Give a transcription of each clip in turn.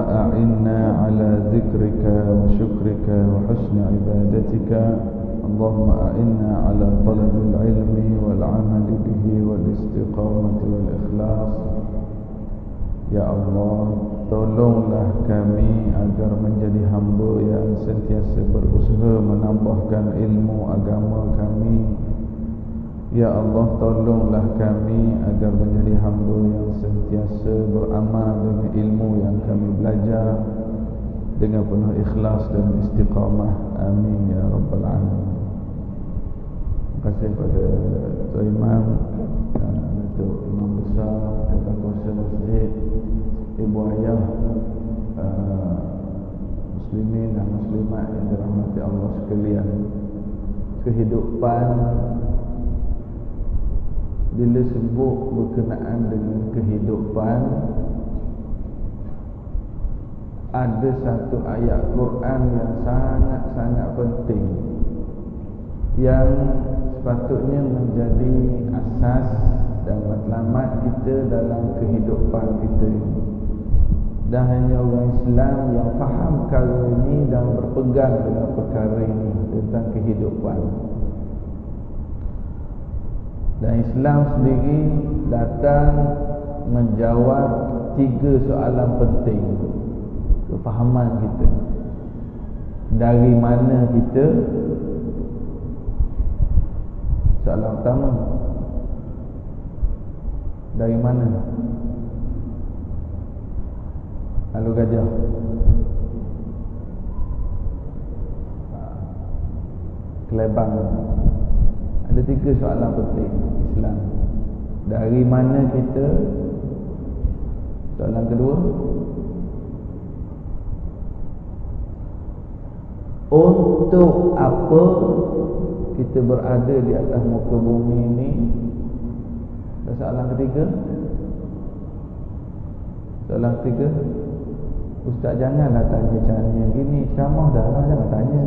أعنا على ذكرك وشكرك وحسن عبادتك. اللهم أعنا على طلب العلم والعمل به والاستقامة والإخلاص. Ya Allah, tolonglah kami agar menjadi hamba yang sentiasa berusaha menambahkan ilmu agama kami. Ya Allah, tolonglah kami agar menjadi hamba yang sentiasa beramal dengan ilmu yang kami belajar dengan penuh ikhlas dan istiqamah. Amin ya rabbal alamin. Terima kasih kepada Tuan Imam, Datuk Imam Besar, Tata Kuasa Masjid, Ibu Ayah, Muslimin dan Muslimat yang dirahmati Allah sekalian. Kehidupan bila sebut berkenaan dengan kehidupan, ada satu ayat Quran yang sangat-sangat penting yang sepatutnya menjadi asas dan matlamat kita dalam kehidupan kita ini. Dan hanya orang Islam yang faham perkara ini dan berpegang dengan perkara ini tentang kehidupan. Dan Islam sendiri datang menjawab 3 soalan penting kefahaman kita. Dari mana kita? Soalan pertama, dari mana? Halo gajah. Kelebang. Ada 3 soalan penting Islam. Dari mana kita? Soalan kedua, untuk apa kita berada di atas muka bumi ini? Dan soalan ketiga, Ustaz janganlah tanya gini, ceramah dah lah, jangan tanya.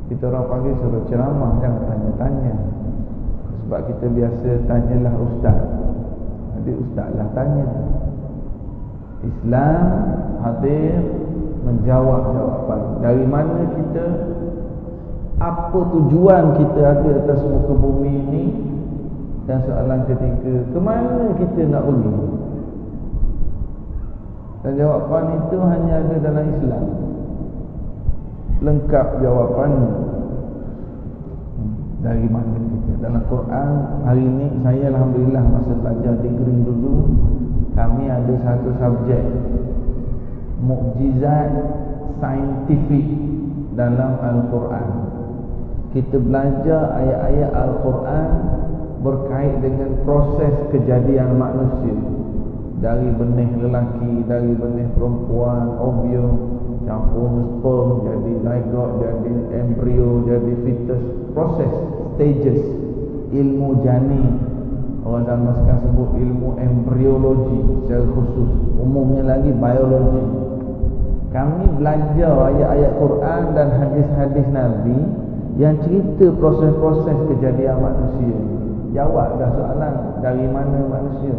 Kita orang panggil suruh ceramah, jangan tanya-tanya. Sebab kita biasa tanyalah ustaz, jadi ustazlah tanya. Islam hadir menjawab jawapan. Dari mana kita? Apa tujuan kita ada atas muka bumi ini? Dan soalan ketiga, ke mana kita nak pergi? Dan jawapan itu hanya ada dalam Islam. Lengkap jawapannya. Dari mana kita? Dalam Quran hari ini, saya alhamdulillah masa belajar degree dulu, kami ada satu subjek mukjizat saintifik dalam Al-Quran. Kita belajar ayat-ayat Al-Quran berkait dengan proses kejadian manusia, dari benih lelaki, dari benih perempuan, ovum, campur sperm, jadi zygote, jadi embrio, jadi fetus. Proses, stages, ilmu janin. Orang zaman sekarang sebut ilmu embriologi secara khusus, umumnya lagi biologi. Kami belajar ayat-ayat Quran dan hadis-hadis Nabi yang cerita proses-proses kejadian manusia. Jawab dah soalan, dari mana manusia?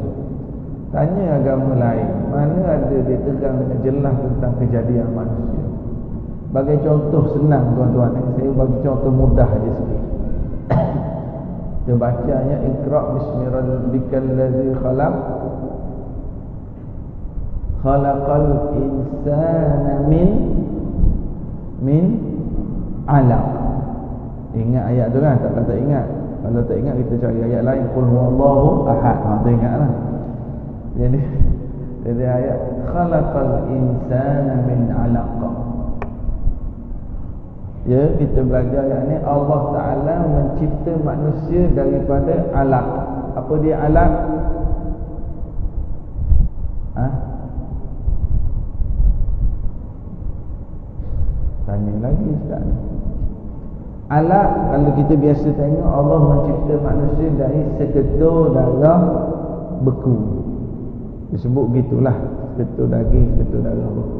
Tanya agama lain, mana ada dia tegang dengan jelas tentang kejadian manusia. Bagi contoh senang tuan-tuan, saya bagi contoh mudah aja sikit. Kita baca ayat Iqra bismi rabbikal ladzi khalaq, khalaqal insana min 'alaq. Ingat ayat tu kan? Tak ingat. Kalau tak ingat kita cari ayat lain, qul huwallahu ahad. Tu ingatlah. Jadi ayat khalaqal insana min 'alaq. Ya, kita belajar ayat ni, Allah Ta'ala mencipta manusia daripada alaq. Apa dia alaq? Tanya lagi Ustaz. Alaq, kalau kita biasa tengok, Allah mencipta manusia dari seketul darah beku. Disebut gitulah, seketul daging, seketul darah beku.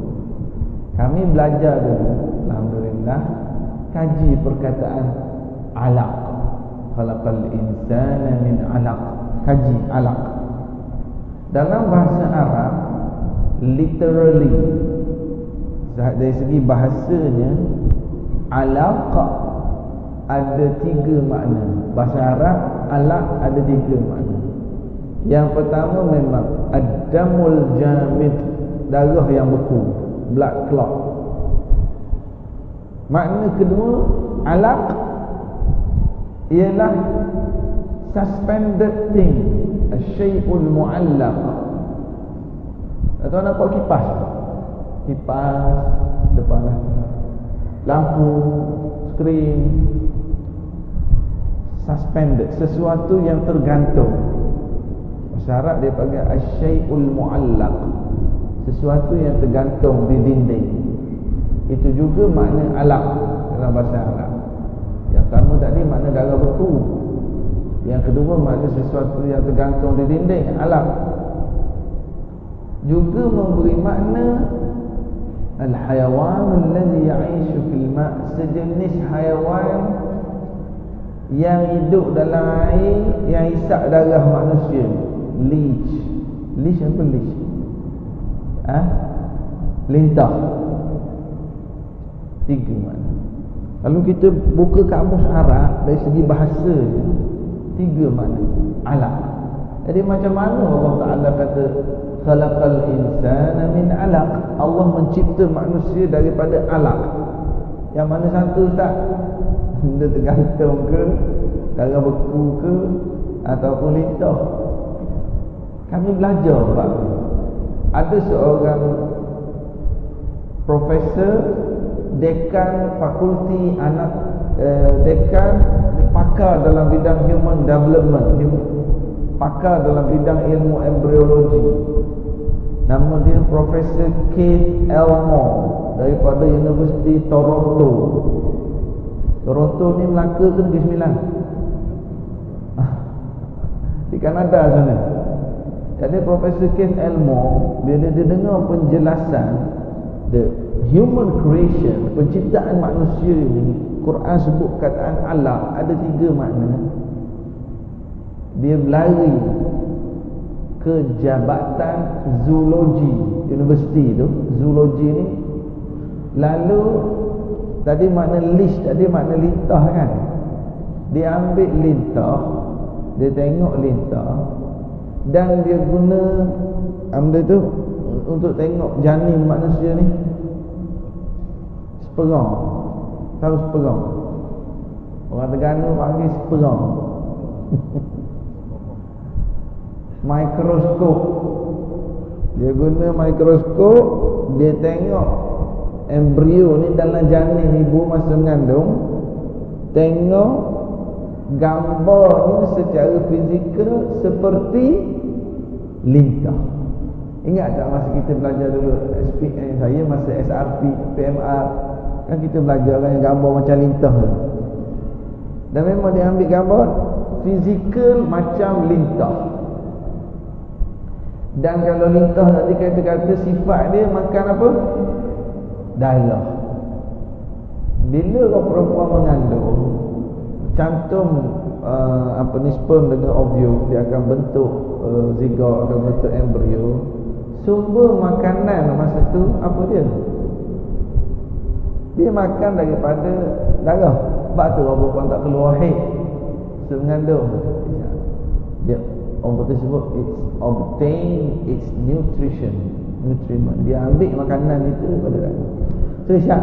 Kami belajar dulu, alhamdulillah, kaji perkataan alaq. Khalaqal insana min alaq. Kaji alaq. Dalam bahasa Arab, literally. Dari segi bahasanya, alaq ada 3 makna. Bahasa Arab alaq ada 3 makna. Yang pertama memang ad-damul jamid, darah yang beku, blood clot. Makna kedua alaq ialah suspended thing, asyai'ul mu'allaq. Atau nampak kipas depan lampu, skrin, suspended, sesuatu yang tergantung. Bahasa Arab dia panggil asyai'ul mu'allaq, sesuatu yang tergantung di dinding. Itu juga makna alaq dalam bahasa Arab. Yang pertama tadi makna darah beku, yang kedua makna sesuatu yang tergantung di dinding, alaq. Juga memberi makna al-hayawan alladhi ya'ishu fil ma', sejenis haiwan yang hidup dalam air, yang hisap darah manusia. Leech apa leech? Lintah. 3 makna. Lalu kita buka kamus Arab, dari segi bahasa 3 makna alaq. Jadi macam mana Allah Ta'ala kata khalaqal insana min alaq? Allah mencipta manusia daripada alaq. Yang mana satu Ustaz? Benda tergantung ke, darah beku ke, ataupun lintah? Kami belajar Pak. Ada seorang profesor, dekan fakulti dekan pakar dalam bidang human development, pakar dalam bidang ilmu embryologi. Nama dia Profesor Keith Elmore daripada Universiti Toronto. Toronto ni Melaka ke Negeri Sembilan? Di Kanada sana. Jadi Profesor Keith Elmore, bila dia dengar penjelasan the human creation, penciptaan manusia ini, Quran sebut kataan alaq ada 3 makna. Dia berlari ke Jabatan Zoologi Universiti tu, zoologi ni. Lalu tadi makna leash, tadi makna lintah kan. Dia ambil lintah, dia tengok lintah, dan dia guna benda tu untuk tengok janin manusia ni. Sperm. Tahu sperm? Orang Terengganu panggil sperm. Mikroskop. Dia guna mikroskop, dia tengok embrio ni dalam janin ibu masa mengandung. Tengok gambar ni secara fizikal seperti lintah. Ingat tak masa kita belajar dulu SPM, saya masa SRP, PMR, kan kita belajar kan gambar macam lintah tu. Dan memang dia ambil gambar fizikal macam lintah. Dan kalau lintah tadi kata sifat dia makan apa? Darah. Bila orang perempuan mengandung, cantum sperm dengan ovule, dia akan bentuk zigot, akan bentuk embrio. Sumber makanan masa tu apa dia? Dia makan daripada darah. Sebab tu orang perempuan tak keluar haid mengandung. Dia orang tersebut it's obtain its nutriment. Dia ambil makanan itu daripada darah. So Syak,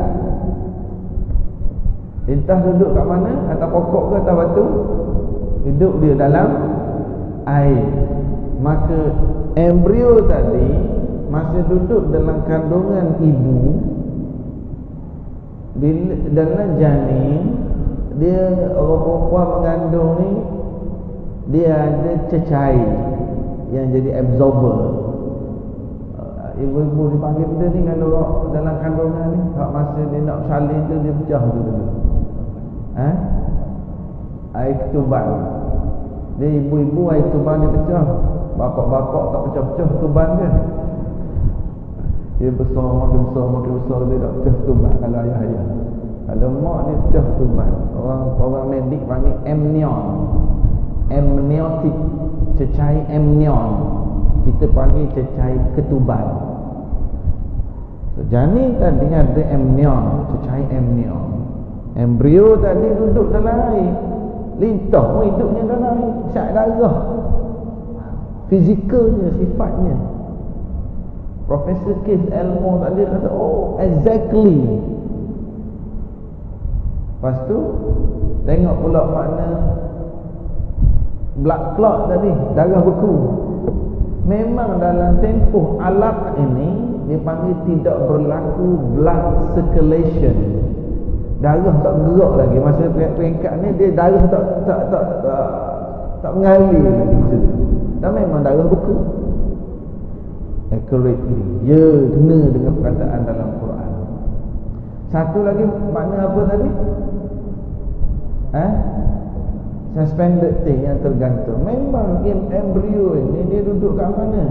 lintah duduk kat mana? Atas pokok ke atas batu? Hidup dia dalam air. Maka embrio tadi masih duduk dalam kandungan ibu, bila dalam janin dia, orang perempuan mengandung ni, dia ada cecair yang jadi absorber. Ibu-ibu dipanggil benda ni kalau dalam kandungan ni, masa dia nak salin tu dia pecah tu dulu. Air ketuban. Dia ibu-ibu air ketuban dia pecah. Bapak-bapak tak pecah-pecah ketuban dia. Dia besar, makin besar dia tak pecah ketuban kalau ayah-ayah. Kalau mak dia pecah ketuban. Orang medik panggil amniotic, cecair amnion. Kita panggil cecair ketuban. Janin tadi ada amnion, cecair amnion. Embrio tadi duduk dalam air, lintah hidupnya dalam air, syak darah. Fizikalnya, sifatnya. Profesor Keith Elmore tadi kata, oh exactly. Lepas tu tengok pula makna blood clot tadi, darah beku. Memang dalam tempoh alaq ini dia panggil tidak berlaku blood circulation. Darah tak gerak lagi masa peringkat ni, dia darah tak mengalir lagi masa tu. Dan memang darah beku. Accurately, ya, kena dengan perkataan dalam Quran. Satu lagi makna apa tadi? Suspended thing, yang tergantung. Memang embrio ini dia duduk kat mana?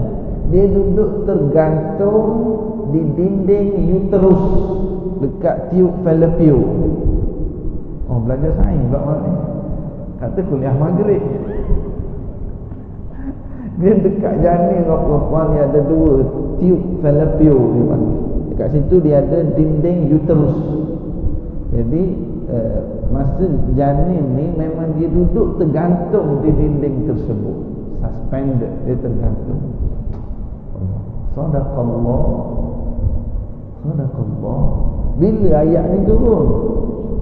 Dia duduk tergantung di dinding uterus dekat tiub fallopian. Oh, belajar sains pula malam ni. Kata kuliah maghrib. Dia dekat janin perempuan, dia ada dua tiub fallopian dia panggil. Dekat situ dia ada dinding uterus. Jadi masa janin ni memang dia duduk tergantung di dinding tersebut. Suspended, dia tergantung. Sadaqallah. Sadaqallah. Bila ayat ni turun?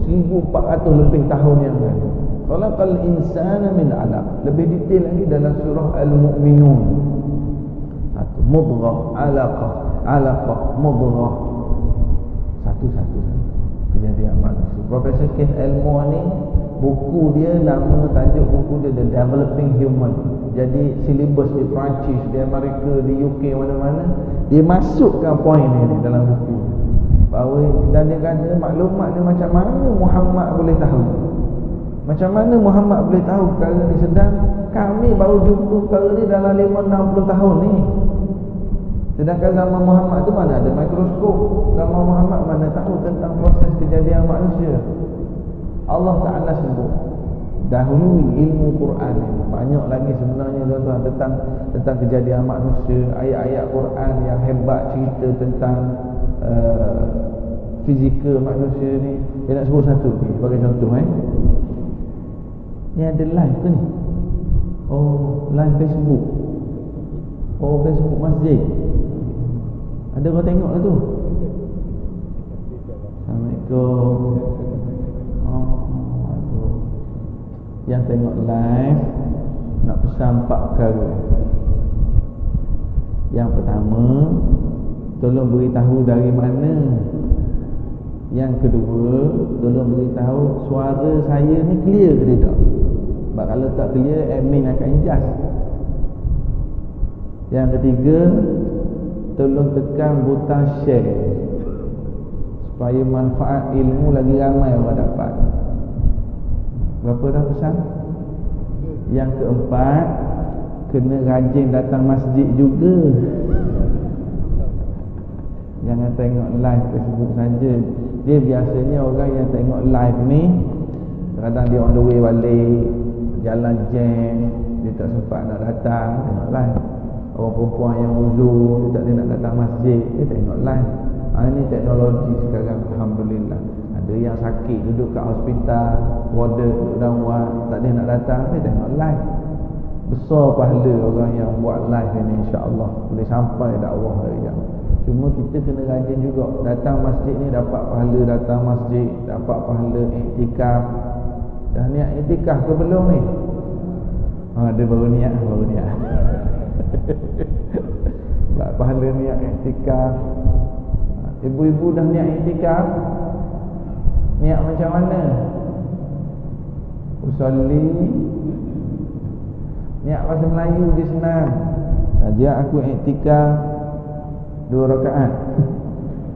1400 lebih tahun yang lalu. Khalaqal insana min 'alaq. Lebih detail lagi dalam surah Al-Mu'minun. Satu mudghah, 'alaqah, 'alaqah, mudghah. Satu-satu kejadian manusia. Profesor Keith Elmore ni, buku dia, nama tajuk buku dia The Developing Human. Jadi silibus di Perancis, di Amerika, di UK, mana-mana dia masukkan poin ni dalam buku. Bahawa, dan dia kata maklumat ni macam mana Muhammad boleh tahu. Macam mana Muhammad boleh tahu perkara ni, sedang kami baru jumpa perkara ni dalam 5-60 tahun ni. Sedangkan zaman Muhammad tu mana ada mikroskop. Zaman Muhammad mana tahu tentang proses kejadian manusia. Allah Ta'ala sebut dahului ilmu Quran ini. Banyak lagi sebenarnya tuan-tuan tentang kejadian manusia. Ayat-ayat Quran yang hebat cerita tentang fizikal manusia ni. Saya nak sebut satu ni sebagai contoh. Ni ada live ke ni? Oh, live Facebook. Oh, Facebook masjid. Ada orang tengok lah tu. Assalamualaikum. Aduh. Yang tengok live nak pesan 4 perkara. Yang pertama, tolong beritahu dari mana. Yang kedua, tolong beritahu suara saya ni clear ke tidak. Sebab kalau tak clear, admin akan injas. Yang ketiga, tolong tekan butang share supaya manfaat ilmu lagi ramai orang dapat. Berapa dah pesan? Yang keempat, kena rajin datang masjid juga. Jangan tengok live Facebook saja. Dia biasanya orang yang tengok live ni, kadang dia on the way balik, jalan jam, dia tak sempat nak datang tengok live. Orang perempuan yang uzur, dia tak nak datang masjid, dia tengok live. Ini teknologi sekarang, alhamdulillah. Ada yang sakit duduk kat hospital, warden duduk dalam ward, tak ada nak datang, dia tengok live. Besar pahala orang yang buat live ini, insya-Allah boleh sampai dakwah dari jauh. Cuma kita kena rajin juga. Datang masjid ni dapat pahala datang masjid, dapat pahala iktikaf. Dah niat iktikaf ke belum ni? Dia baru niat. Dapat pahala niat iktikaf. Ibu-ibu dah niat iktikaf, niat macam mana? Usolli. Niat bahasa Melayu dia senang. Saja aku iktikaf 2 rakaat.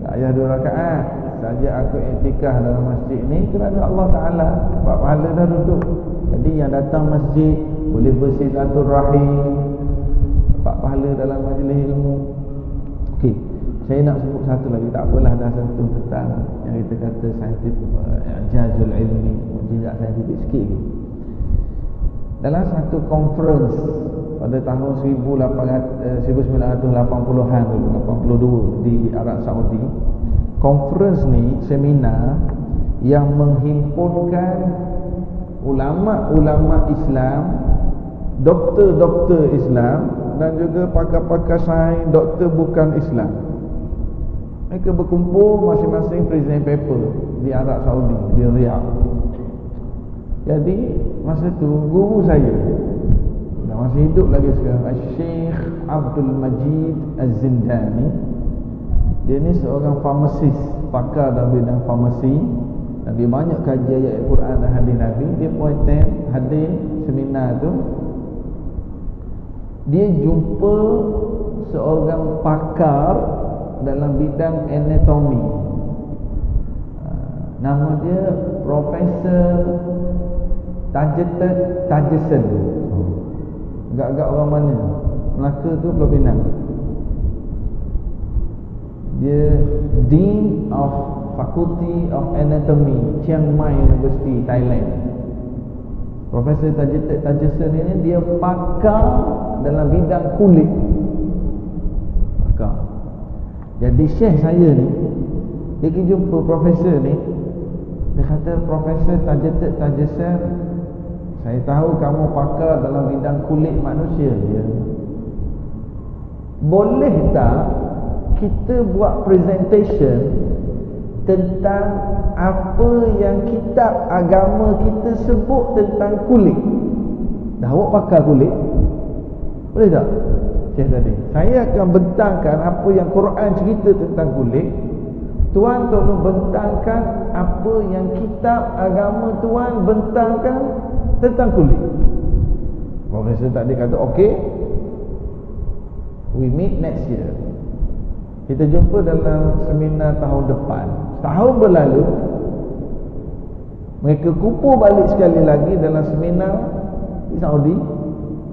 Tak payah 2 rakaat. Saja aku iktikaf dalam masjid ni kerana Allah Ta'ala. Dapat pahala dah duduk. Jadi yang datang masjid boleh bersilaturahim, dapat pahala dalam majlis ilmu. Okey, saya nak sebut satu lagi. Tak apalah, dah sentuh tentang yang kita kata saintifik, i'jazul ilmi, mukjizat saintifik sikit lagi. Dalam satu conference pada tahun 1980-an dulu, 82 di Arab Saudi. Conference ni, seminar yang menghimpunkan ulama-ulama Islam, doktor-doktor Islam dan juga pakar-pakar sains, doktor bukan Islam. Mereka berkumpul masing-masing present paper di Arab Saudi, di Riyadh. Jadi masa tu guru saya dah masih hidup lagi sekarang, Syekh Abdul Majid Az-Zindani. Dia ni seorang farmasis, pakar dalam bidang farmasi, dan dia banyak kaji ayat Al-Quran dan hadis Nabi. Dia pun attend hadir seminar tu. Dia jumpa seorang pakar dalam bidang anatomi. Nama dia Profesor Tajeson. Agak-agak orang mana? Melaka tu Pulau Pinang. Dia Dean of Faculty of Anatomy, Chiang Mai University, Thailand. Profesor Tajeson ini dia pakar dalam bidang kulit. Pakar. Jadi syekh saya ni, dia pergi jumpa profesor ni. Dia kata, Profesor Tajeson, saya tahu kamu pakar dalam bidang kulit manusia. Ya. Boleh tak kita buat presentation tentang apa yang kitab agama kita sebut tentang kulit? Dah awak pakar kulit, boleh tak? Syekh tadi, saya akan bentangkan apa yang Quran cerita tentang kulit. Tuan tolong bentangkan apa yang kitab agama tuan bentangkan tentang kulit. Profesor tadi kata, okey, we meet next year. Kita jumpa dalam seminar tahun depan. Tahun berlalu, mereka kumpul balik sekali lagi dalam seminar di Saudi.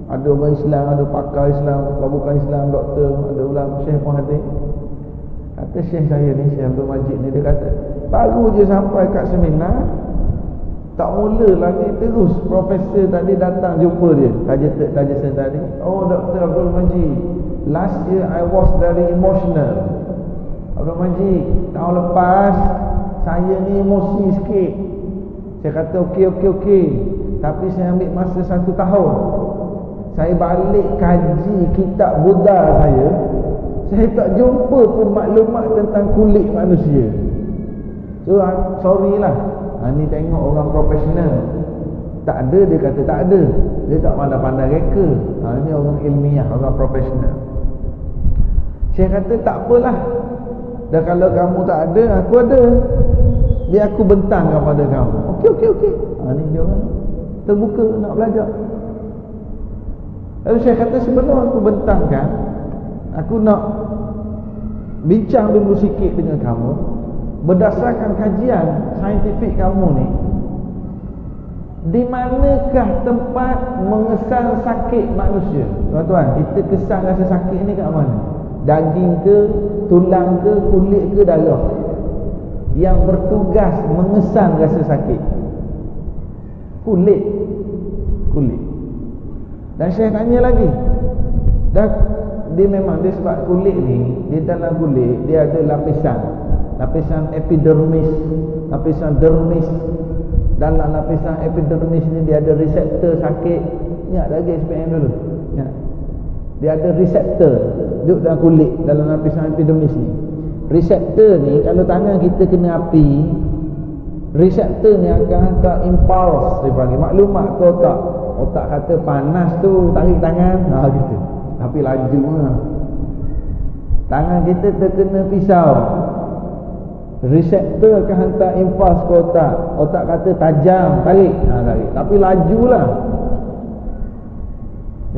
Ada orang Islam, ada pakar Islam, bukan Islam, doktor, ada ulama, syekh pun hadir. Kata syekh saya ni, Syekh Abdul Majid ni, dia kata, baru je sampai kat seminar, tak mula lagi terus profesor tadi datang jumpa dia, Tajeson tadi. Oh, Dr. Abdul Majid, last year I was very emotional. Abdul Majid, tahun lepas saya ni emosi sikit. Saya kata okey. Tapi saya ambil masa 1 tahun. Saya balik kaji kitab Buddha saya tak jumpa pun maklumat tentang kulit manusia. So sorry lah. Ni tengok orang profesional. Tak ada, dia kata tak ada. Dia tak pandai-pandai reka. Ni orang ilmiah, orang profesional. Saya kata tak apalah. Dan kalau kamu tak ada, aku ada. Biar aku bentang kepada kamu. Okey. Ni dia orang terbuka nak belajar. Lalu saya kata, sebelum aku bentangkan, aku nak bincang dulu sikit dengan kamu. Berdasarkan kajian saintifik kamu ni, di manakah tempat mengesan sakit manusia? Tuan-tuan, kita kesan rasa sakit ni kat mana? Daging ke, tulang ke, kulit ke, darah? Yang bertugas mengesan rasa sakit kulit. Dan saya tanya lagi, dia memang, dia sebab kulit ni, dia dalam kulit dia ada lapisan epidermis, lapisan dermis. Dalam lapisan epidermis ni dia ada reseptor sakit. Ingat lagi SPM dulu. Ingat. Dia ada reseptor duduk dalam kulit, dalam lapisan epidermis ni. Reseptor ni, kalau tangan kita kena api, reseptor ni akan hantar impuls, dia panggil maklumat ke otak. Otak kata panas tu, tarik tangan, gitu. Tapi laju lah. Tangan kita terkena pisau, reseptor akan hantar impuls ke otak. Otak kata tajam, tarik, tarik. Tapi lajulah.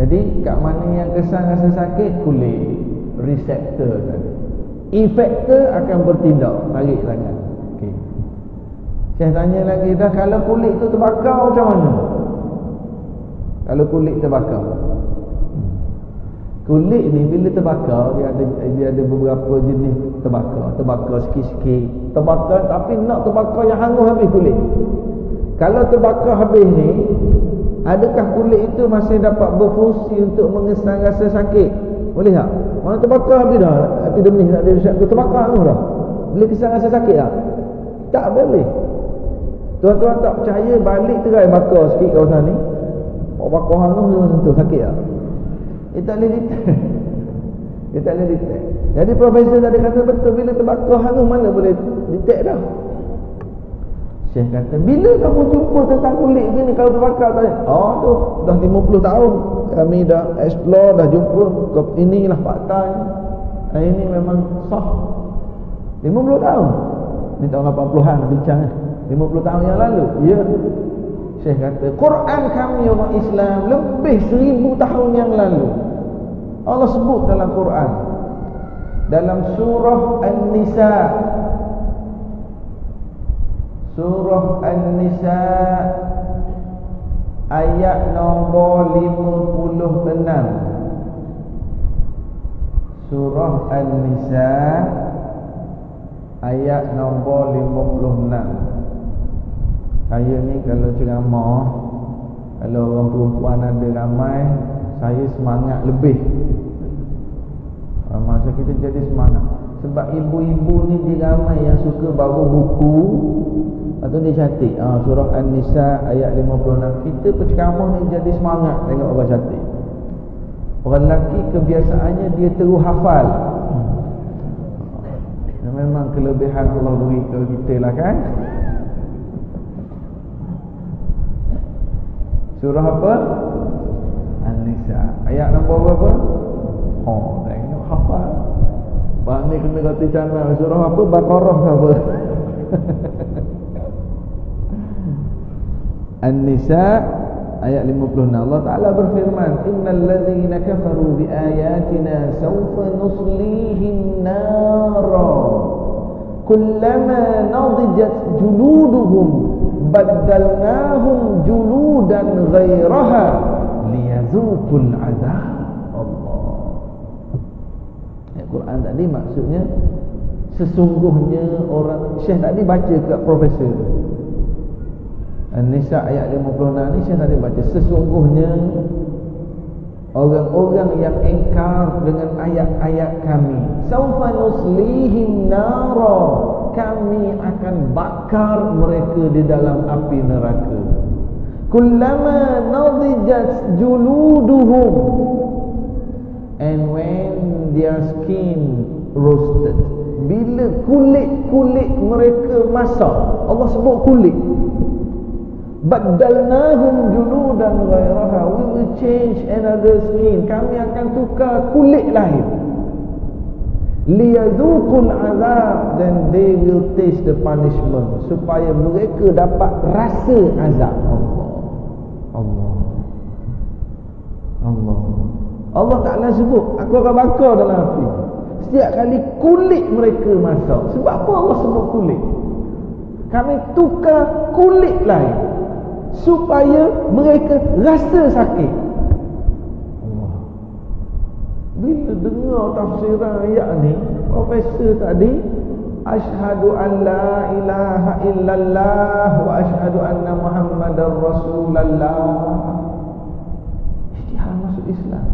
Jadi kat mana yang kesan rasa sakit? Kulit. Reseptor tadi. Efektor akan bertindak, tarik tangan. Okey. Saya tanya lagi dah, kalau kulit tu terbakar macam mana? Kalau kulit terbakar, kulit ni bila terbakar, dia ada beberapa jenis terbakar sikit-sikit, terbakar tapi nak terbakar yang hangus habis kulit. Kalau terbakar habis ni, Adakah kulit itu masih dapat berfungsi untuk mengesan rasa sakit? Boleh tak? Mana terbakar habis dah, epidemis tak ada syak, terbakar tu dah. Boleh kesan rasa sakit tak? Tak boleh. Tuan-tuan tak percaya, balik terai bakar sikit kawasan ni. Bakar hangus tu sentuh sakit tak? Dia tak boleh detect. Dia tak boleh detect. Jadi profesor tadi kata betul, bila terbakar hangus mana boleh detect dah. Syekh kata, bila kamu jumpa tentang kulit gini kalau terbakar tadi? Oh tu, dah 50 tahun kami dah explore, dah jumpa inilah faktanya. Ini memang sah. 50 tahun. Ni tahun 80-an bincang 50 tahun yang lalu. Ya. Syekh kata, Quran kami orang Islam lebih 1000 tahun yang lalu. Allah sebut dalam Quran, dalam surah An-Nisa, surah An-Nisa ayat nombor 56. Surah An-Nisa ayat nombor 56. Saya ni kalau ceramah, kalau orang perempuan ada ramai, saya semangat lebih. Masa kita jadi semangat. Sebab ibu-ibu ni dia ramai yang suka bawa buku atau dia cantik. Surah An-Nisa ayat 56. Kita penceramah ni jadi semangat tengok orang cantik. Orang lelaki kebiasaannya dia terus hafal. Memang kelebihan Allah beri ke kita lah kan. Surah apa? An-Nisa ayat nombor berapa? Tengok hafal. Bang ni kena kata canang. Surah apa? Baqarah ke apa? An-Nisa ayat 56. Allah Ta'ala berfirman, innal ladzina kafaru bi ayatina sawfa nuslihim nara kullama nadijat juluduhum baddalnahum juludan ghairaha liyazuqul azab. Allah. Ayat Quran tadi maksudnya sesungguhnya orang, Syekh tadi baca kat profesor An-Nisa ayat 56 ni, Syekh tadi baca, sesungguhnya orang-orang yang engkar dengan ayat-ayat kami, saufa nuslihim nara, kami akan bakar mereka di dalam api neraka. Kullama nadijat juluduhum, and when their skin roasted, bila kulit-kulit mereka masak, Allah sebut kulit, baddalnahum juludan ghairaha, we will change another skin, kami akan tukar kulit lain, liyazuqul azab, then they will taste the punishment, supaya mereka dapat rasa azab. Allah Ta'ala sebut, aku akan bakar dalam api setiap kali kulit mereka masak. Sebab apa Allah sebut kulit? Kami tukar kulit lain supaya mereka rasa sakit. Allah. Bila dengar tafsiran ayat ni, profesor tadi, asyhadu an la ilaha illallah wa asyhadu anna muhammadar rasulullah, isytihar masuk Islam.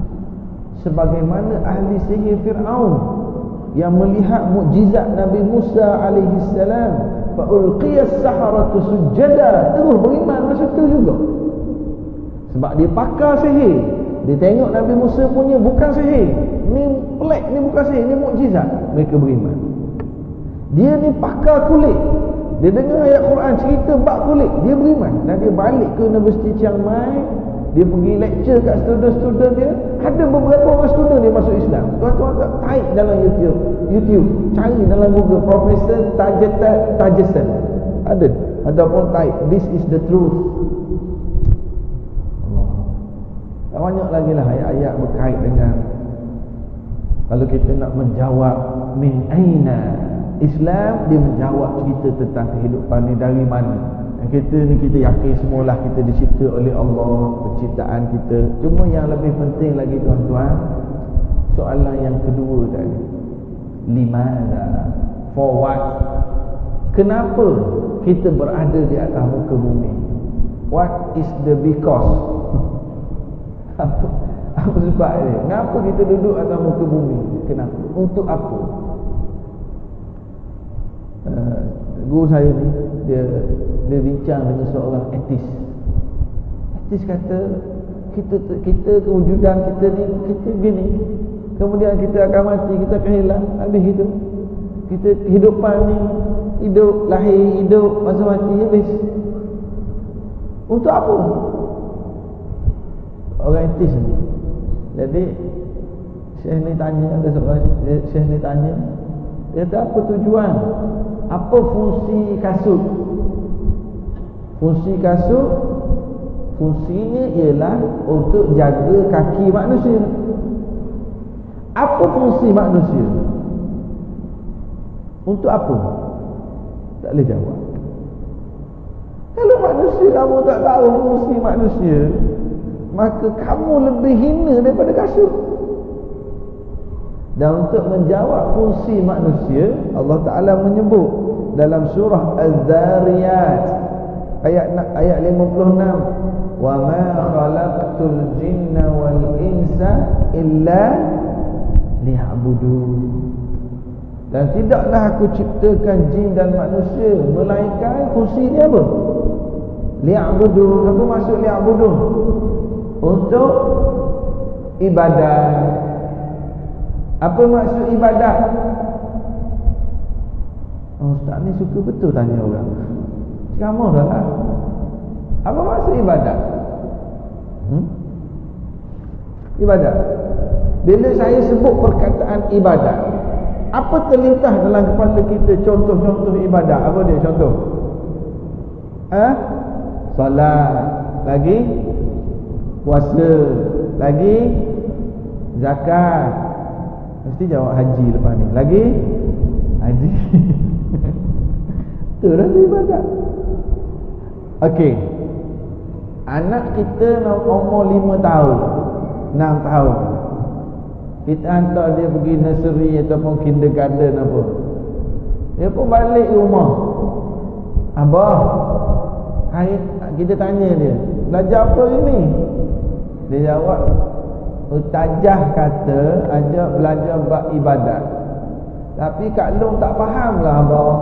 Sebagaimana ahli sihir Fir'aun yang melihat mukjizat Nabi Musa alaihi salam, fa ulqiyas saharatu sujada, terus beriman masa tu juga. Sebab dia pakar sihir. Dia tengok Nabi Musa punya bukan sihir, ni pelik, ni bukan sihir, ni mukjizat, mereka beriman. Dia ni pakar kulit, dia dengar ayat Quran cerita bab kulit, dia beriman. Dan dia balik ke Universiti Chiang Mai, dia pergi lecture kat student-student dia. Ada beberapa orang student dia masuk Islam. Tuan-tuan tak type dalam YouTube, cari dalam Google Profesor Tajesan, ada ataupun type this is the truth. Allah. Banyak lagi lah ayat-ayat berkait dengan, kalau kita nak menjawab min aina, Islam dia menjawab cerita tentang kehidupan ni dari mana. Kita ni kita yakin semualah kita dicipta oleh Allah, penciptaan kita. Cuma yang lebih penting lagi tuan-tuan, soalan yang kedua tadi, limana, for what? Kenapa kita berada di atas muka bumi? What is the because? Apa sebab dia? Kenapa kita duduk atas muka bumi? Kenapa? Untuk apa? Guru saya ni dia bincang dengan seorang etis. Etis kata kita kewujudan kita ni kita gini. Kemudian kita akan mati, kita akan hilang, habis gitu. Kita kehidupan ni hidup, lahir, hidup, masa mati, habis. Untuk apa? Orang etis ni. Jadi Syekh ni tanya, ada seorang Syekh ni tanya, dia kata apa tujuan? Apa fungsi kasut? Fungsi kasut, fungsinya ialah untuk jaga kaki manusia. Apa fungsi manusia? Untuk apa? Tak boleh jawab. Kalau manusia kamu tak tahu fungsi manusia, maka kamu lebih hina daripada kasut. Dan untuk menjawab fungsi manusia, Allah Ta'ala menyebut dalam surah Az-Zariyat ayat 56, wa ma khalaqtul jinna wal insa illa liya'budun. Dan tidaklah aku ciptakan jin dan manusia melainkan fungsi dia apa? Liya'budun. Apa maksud liya'budun? Untuk ibadat. Apa maksud ibadat? Ustaz ni suka betul tanya orang. Ceramah dah lah. Apa maksud ibadat? Ibadat. Bila saya sebut perkataan ibadat, apa terlintas dalam kepala kita contoh-contoh ibadat? Apa dia contoh? Salat. Lagi? Puasa. Lagi? Zakat. Mesti jawab haji lepas ni. Lagi? Haji. Itu dah tu ibadat. Okey. Anak kita umur 5 tahun, 6 tahun, kita hantar dia pergi nursery ataupun kindergarten apa, dia pun balik rumah. Abah, kita tanya dia, belajar apa ini? Dia jawab, Ustazah kata ajak belajar bab ibadat. Tapi Kak Long tak faham lah abah,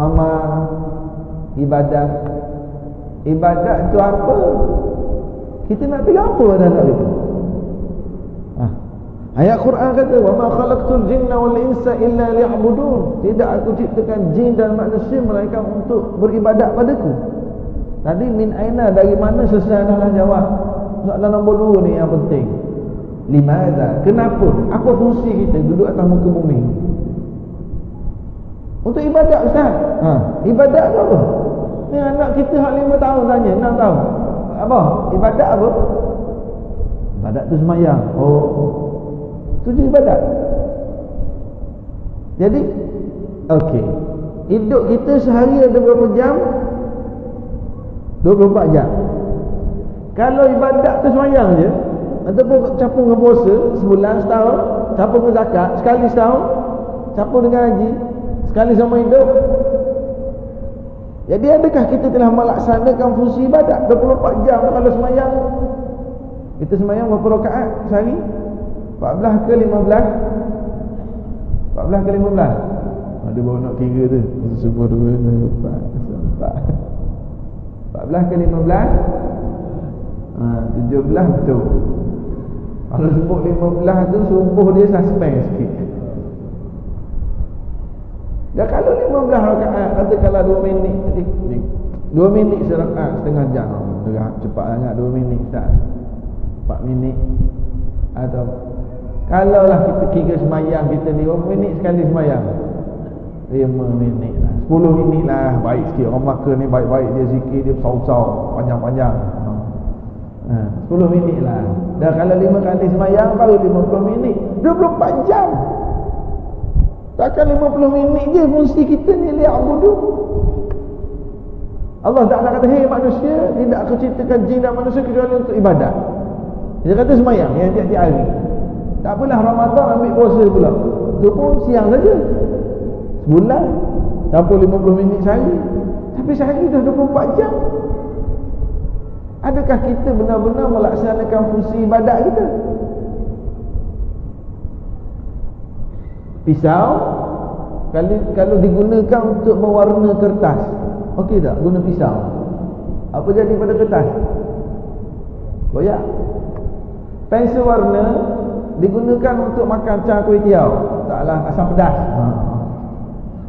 mama, ibadat. Ibadat tu apa? Kita nak tengok apa anak itu? Ayat Quran kata, wa ma khalaqtul jinna wal insa illa liya'budun. Tidak aku ciptakan jin dan manusia melainkan untuk beribadat padaku. Tadi min aina, dari mana, selesai dah jawab. Soalan nombor 2 ni yang penting. Limadha? Kenapa? Apa fungsi kita duduk atas muka bumi? Untuk ibadat, Ustaz. Ibadat tu apa? Ni anak kita hak 5 tahun tanya, 6 tahun. Apa? Ibadat apa? Ibadat tu sembahyang. Tu je ibadat. Jadi okey, hidup kita sehari ada berapa jam? 24 jam. Kalau ibadat tu sembahyang je, ataupun campur dengan puasa sebulan, setahun, campur dengan zakat sekali setahun, campur dengan haji sekali sama hidup. Jadi adakah kita telah melaksanakan fungsi ibadat? 24 jam kalau sembahyang. Kita sembahyang berapa rakaat sehari? 14 ke 15? 14 ke 15? Ada baru nak kira tu. 1, 2, 4, 14 ke 15? 17 betul. Kalau sebut 15 tu subuh dia suspend sikit. Dan kalau 15 rakaat, katakanlah 2 minit, 2 minit serakaat, setengah jam. Cepat sangat 2 minit tak? 4 minit. Atau kalaulah kita kira semayang kita ni, berapa minit sekali semayang? 5 minit lah, 10 minit lah. Baik sikit. Orang Melaka ni baik-baik, dia zikir, dia besar-besar, panjang-panjang. 10 minit lah. Dan kalau 5 kali semayang baru 50 minit. 24 jam. Takkan 50 minit je fungsi kita ni liya'budu. Allah Ta'ala kata, hei manusia, tidak aku ciptakan jin dan manusia kecuali untuk ibadat. Dia kata semayang yang tiap-tiap hari. Tak apalah, Ramadan ambil puasa pula, itu pun siang saja. Sebulan campur 50 minit sehari. Tapi sehari dah 24 jam. Adakah kita benar-benar melaksanakan fungsi ibadat kita? Pisau kalau digunakan untuk mewarna kertas, okey tak guna pisau? Apa jadi pada kertas? Koyak. Pensel warna digunakan untuk makan cah kuih tiaw, taklah asam pedas.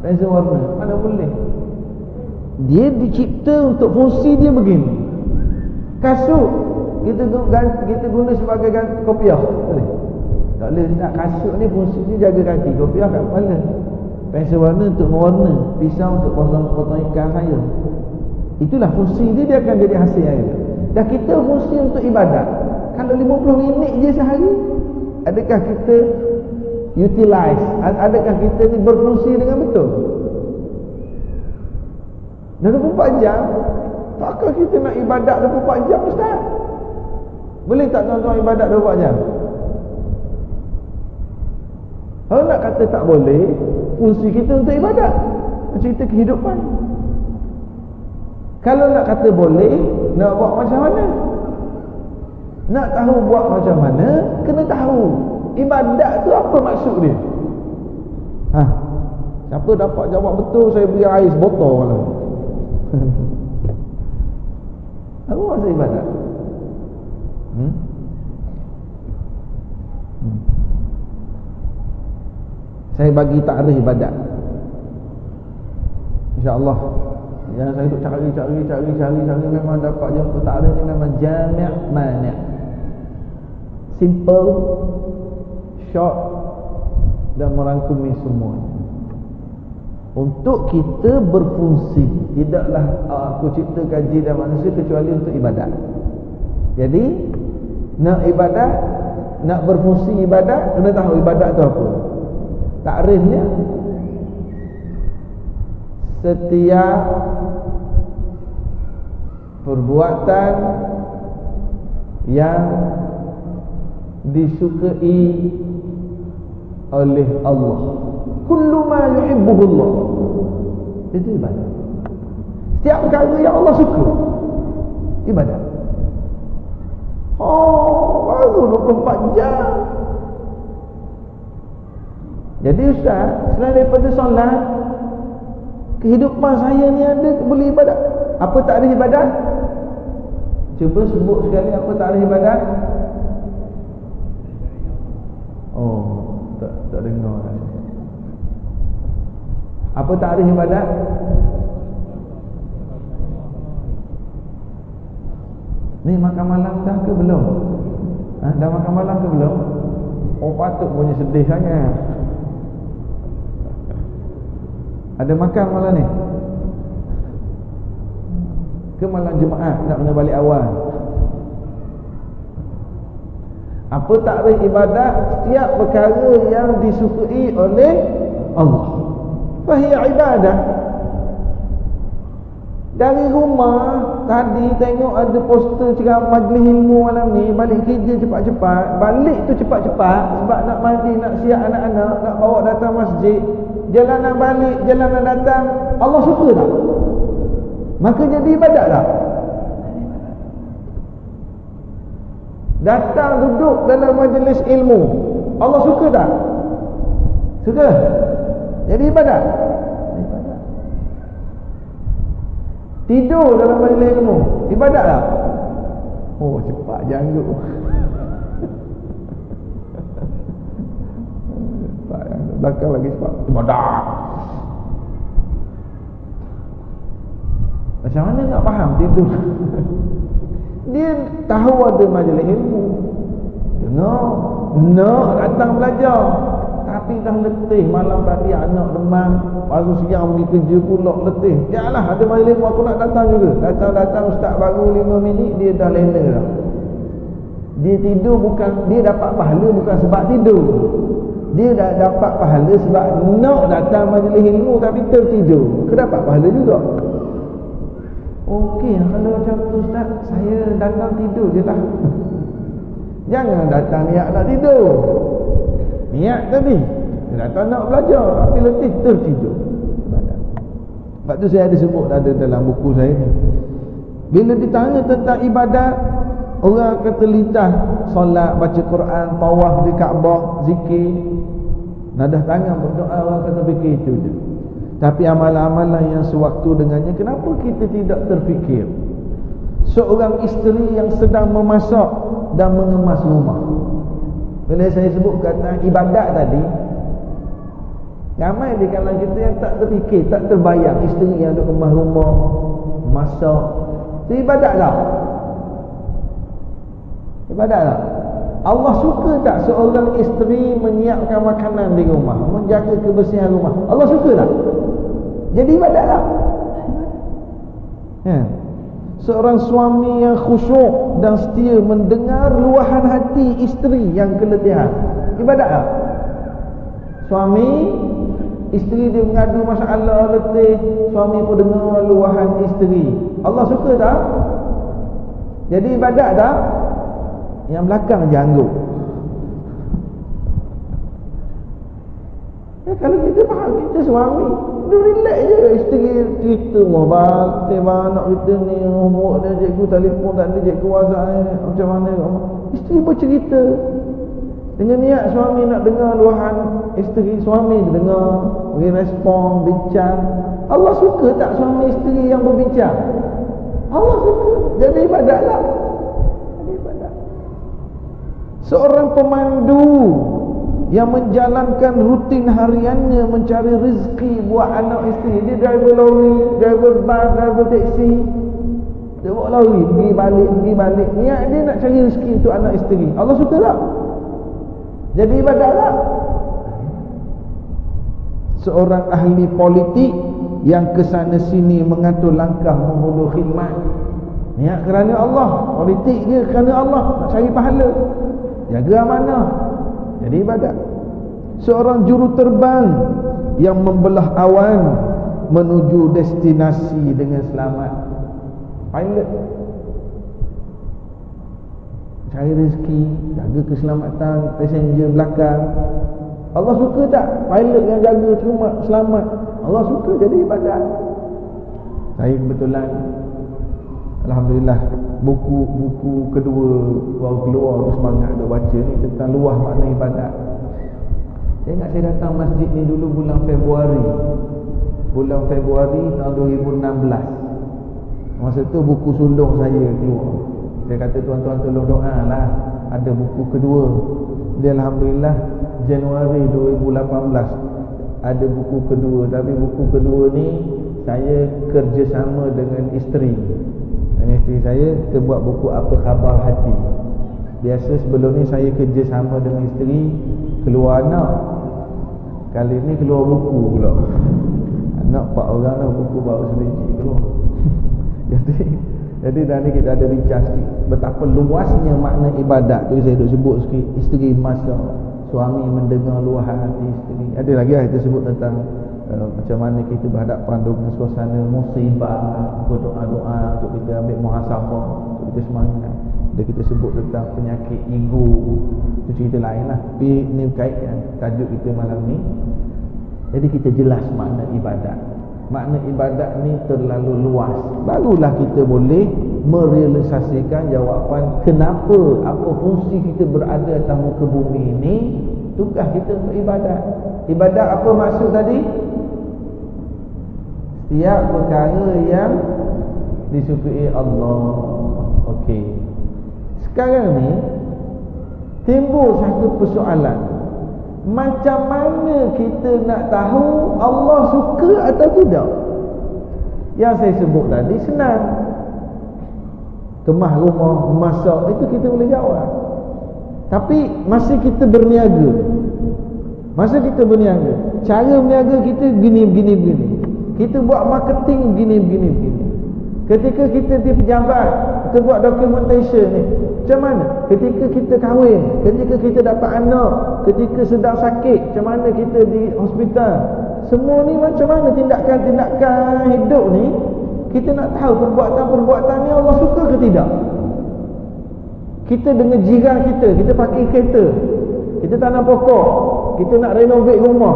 Pensel warna mana boleh. Dia dicipta untuk fungsi dia begini. Kasut kita guna sebagai kopiah, boleh? Tak boleh. Nak kasut ni fungsi dia jaga kaki, kopiah kat kepala. Pensel warna untuk mewarna, pisau untuk potong ikan sayur. Itulah fungsi dia akan jadi hasil air. Dah kita fungsi untuk ibadat. Kalau 50 minit je sehari, adakah kita utilize? Adakah kita ni berfungsi dengan betul? Dah 24 jam, takkah kita nak ibadat 24 jam, Ustaz? Boleh tak tuan-tuan ibadat 24 jam? Kalau nak kata tak boleh, fungsi kita untuk ibadat, cerita kehidupan. Kalau nak kata boleh, nak buat macam mana? Nak tahu buat macam mana, kena tahu ibadat tu apa maksud dia. Siapa dapat jawab betul, saya beri air sebotol malam. Apa maksud ibadat? Saya bagi takrif ibadat, InsyaAllah. Yang saya duk cari memang dapat jumpa takrif ni memang jami' mani'. Simple, short dan merangkumi semua. Untuk kita berfungsi, tidaklah aku ciptakan jin dan manusia kecuali untuk ibadat. Jadi nak ibadat, nak berfungsi ibadat, kena tahu ibadat tu apa. Takrifnya, setiap perbuatan yang disukai oleh Allah, kullu ma yuhibbuhu Allah, itu ibadat. Setiap perkara yang Allah suka, ibadat. Baru 24 jam. Jadi Ustaz, selain daripada solat, kehidupan saya ni ada boleh ibadat. Apa takrif ibadat? Cuba sebut sekali apa takrif ibadat? Tak dengar. Apa takrif ibadat? Ni makan malam dah ke belum? Dah makan malam ke belum? Patut punya sedih sangat. Ada makan malam ni? Ke malam Jumaat nak kena balik awal? Apa takrif ibadat? Setiap perkara yang disukai oleh Allah, fahiya ibadah. Dari rumah tadi tengok ada poster ceramah majlis ilmu malam ni, balik kerja cepat-cepat, balik tu cepat-cepat sebab nak mandi, nak siap anak-anak, nak bawa datang masjid. Jalanan balik, jalanan datang, Allah suka tak? Maka jadi ibadat tak? Datang duduk dalam majlis ilmu, Allah suka tak? Suka. Jadi ibadat. Tidur dalam majlis ilmu, ibadat tak? Cepat janggut. Belakang lagi sebab ibadat. Macam mana nak faham tidur? Dia tahu ada majlis ilmu, dengar, nak datang belajar, tapi dah letih. Malam tadi anak demam, baru siang pergi kerja pula letih. Janganlah ada majlis ilmu, aku nak datang juga. Datang ustaz baru 5 minit, dia dah lena dah. Dia tidur bukan, dia dapat pahala bukan sebab tidur. Dia dah dapat pahala sebab nak datang majlis ilmu tapi tertidur. Dia dapat pahala juga. Okey, kalau macam tu ustaz, saya datang tidur je lah. Jangan datang niat nak tidur. Niat tadi dia datang nak belajar tapi letih tertidur. Sebab tu saya ada sebut ada dalam buku saya ni. Bila ditanya tentang ibadat, orang kata litah, solat, baca Quran, tawaf di Kaabah, zikir, nadah tangan berdoa, orang kata fikir itu je. Tapi amalan-amalan yang sewaktu dengannya, kenapa kita tidak terfikir? Seorang isteri yang sedang memasak dan mengemas rumah. Bila saya sebut kata ibadat tadi, ramai di kalangan kita yang tak terfikir, tak terbayang isteri yang duduk kemas rumah, masak. Itu ibadat tak? Ibadat tak? Allah suka tak seorang isteri menyiapkan makanan di rumah, menjaga kebersihan rumah? Allah suka tak? Jadi ibadat tak? Ya. Seorang suami yang khusyuk dan setia mendengar luahan hati isteri yang keletihan, ibadat tak? Suami, isteri dia mengadu masalah letih, suami pun dengar luahan isteri. Allah suka tak? Jadi ibadat tak? Yang belakang je angguk. Ya, kalau kita faham, kita suami dia relax je, isteri cerita batik anak kita ni, homework dia, cikgu telefon tak ada, cikgu WhatsApp ni macam mana, isteri bercerita dengan niat suami nak dengar luahan isteri, suami dengar, beri respon, bincang. Allah suka tak suami isteri yang berbincang? Allah suka. Jadi ibadat tak? Jadi ibadat. Seorang pemandu yang menjalankan rutin hariannya mencari rezeki buat anak isteri, dia driver lori, driver bas, driver taksi, dia bawa lori pergi balik, niat dia nak cari rezeki untuk anak isteri. Allah suka tak? Jadi ibadat tak? Seorang ahli politik yang kesana sini mengatur langkah menghulu khidmat, niat kerana Allah, politik dia kerana Allah, nak cari pahala, jaga amanah, jadi ibadat. Seorang juruterbang yang membelah awan menuju destinasi dengan selamat, pilot, cari rezeki, jaga keselamatan passenger belakang. Allah suka tak pilot yang jaga cuma selamat? Allah suka, jadi ibadat. Saya kebetulan, alhamdulillah, buku kedua baru keluar, semangat duk baca ni tentang luah makna ibadat. Saya ingat saya datang masjid ni dulu bulan Februari tahun 2016. Masa tu buku sulung saya keluar. Saya kata tuan-tuan tolong doa lah, ada buku kedua. Dia alhamdulillah Januari 2018 ada buku kedua. Tapi buku kedua ni saya kerjasama dengan isteri. Dan isteri saya, kita buat buku Apa Khabar Hati. Biasa sebelum ni saya kerjasama dengan isteri, keluar anak. Kali ni keluar buku pula. Anak 4 orang dah, buku baru sebiji keluar. Jadi dah ni kita ada bincang sikit betapa luasnya makna ibadat tu. Saya duk sebut sikit, isteri masak, suami mendengar luahan hati isteri. Ada lagi lah kita sebut tentang macam mana kita berhadapan dengan suasana musibah, berdoa-doa untuk kita ambil muhasabah, untuk kita semangat. Dan kita sebut tentang penyakit ego, itu cerita lain lah. Tapi ni berkaitan tajuk kita malam ni. Jadi kita jelas makna ibadat. Makna ibadat ni terlalu luas, barulah kita boleh merealisasikan jawapan kenapa, apa fungsi kita berada atas muka bumi ini. Tugas kita untuk ibadat. Ibadat apa maksud tadi? Setiap perkara yang disukai Allah. Okey. Sekarang ni timbul satu persoalan. Macam mana kita nak tahu Allah suka atau tidak? Yang saya sebut tadi senang. Kemah rumah, masak, itu kita boleh jawab. Tapi masa kita berniaga, cara berniaga kita begini. Kita buat marketing begini. Ketika kita di pejabat, kita buat documentation ni, macam mana? Ketika kita kahwin, ketika kita dapat anak, ketika sedang sakit, macam mana kita di hospital, semua ni macam mana tindakan-tindakan hidup ni. Kita nak tahu perbuatan-perbuatan ni Allah suka ke tidak. Kita dengan jiran kita pakai kereta, kita tanam pokok, kita nak renovate rumah,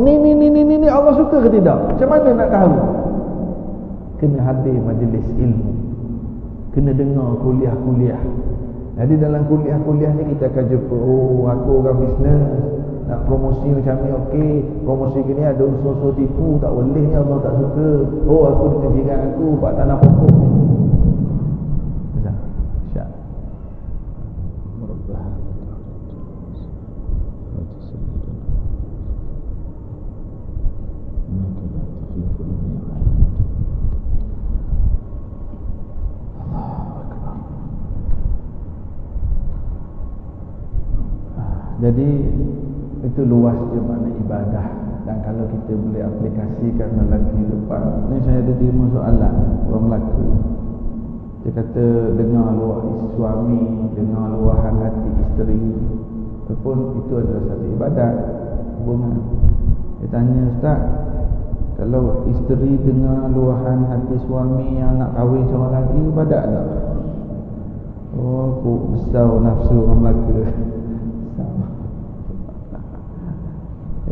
ni Allah suka ke tidak? Macam mana nak tahu? Kena hadir majlis ilmu. kena dengar kuliah-kuliah. Jadi dalam kuliah-kuliah ni kita akan jumpa, oh aku orang bisnes, nak promosi macam ni, okey, promosi gini ada unsur-unsur tipu, tak boleh ni, Allah tak suka. Oh aku dengan jiran aku buat tanah pokok ni. Syak. Jadi itu luas je makna ibadah, dan kalau kita boleh aplikasikan dalam kehidupan ni. Saya ada terima soalan orang Melaka, dia kata dengar luah suami, dengar luahan hati isteri pun itu adalah satu ibadat, hubungan. Dia tanya, Ustaz, kalau isteri dengar luahan hati suami yang nak kahwin seorang lagi, ibadat tak? Oh, aku besar nafsu orang Melaka.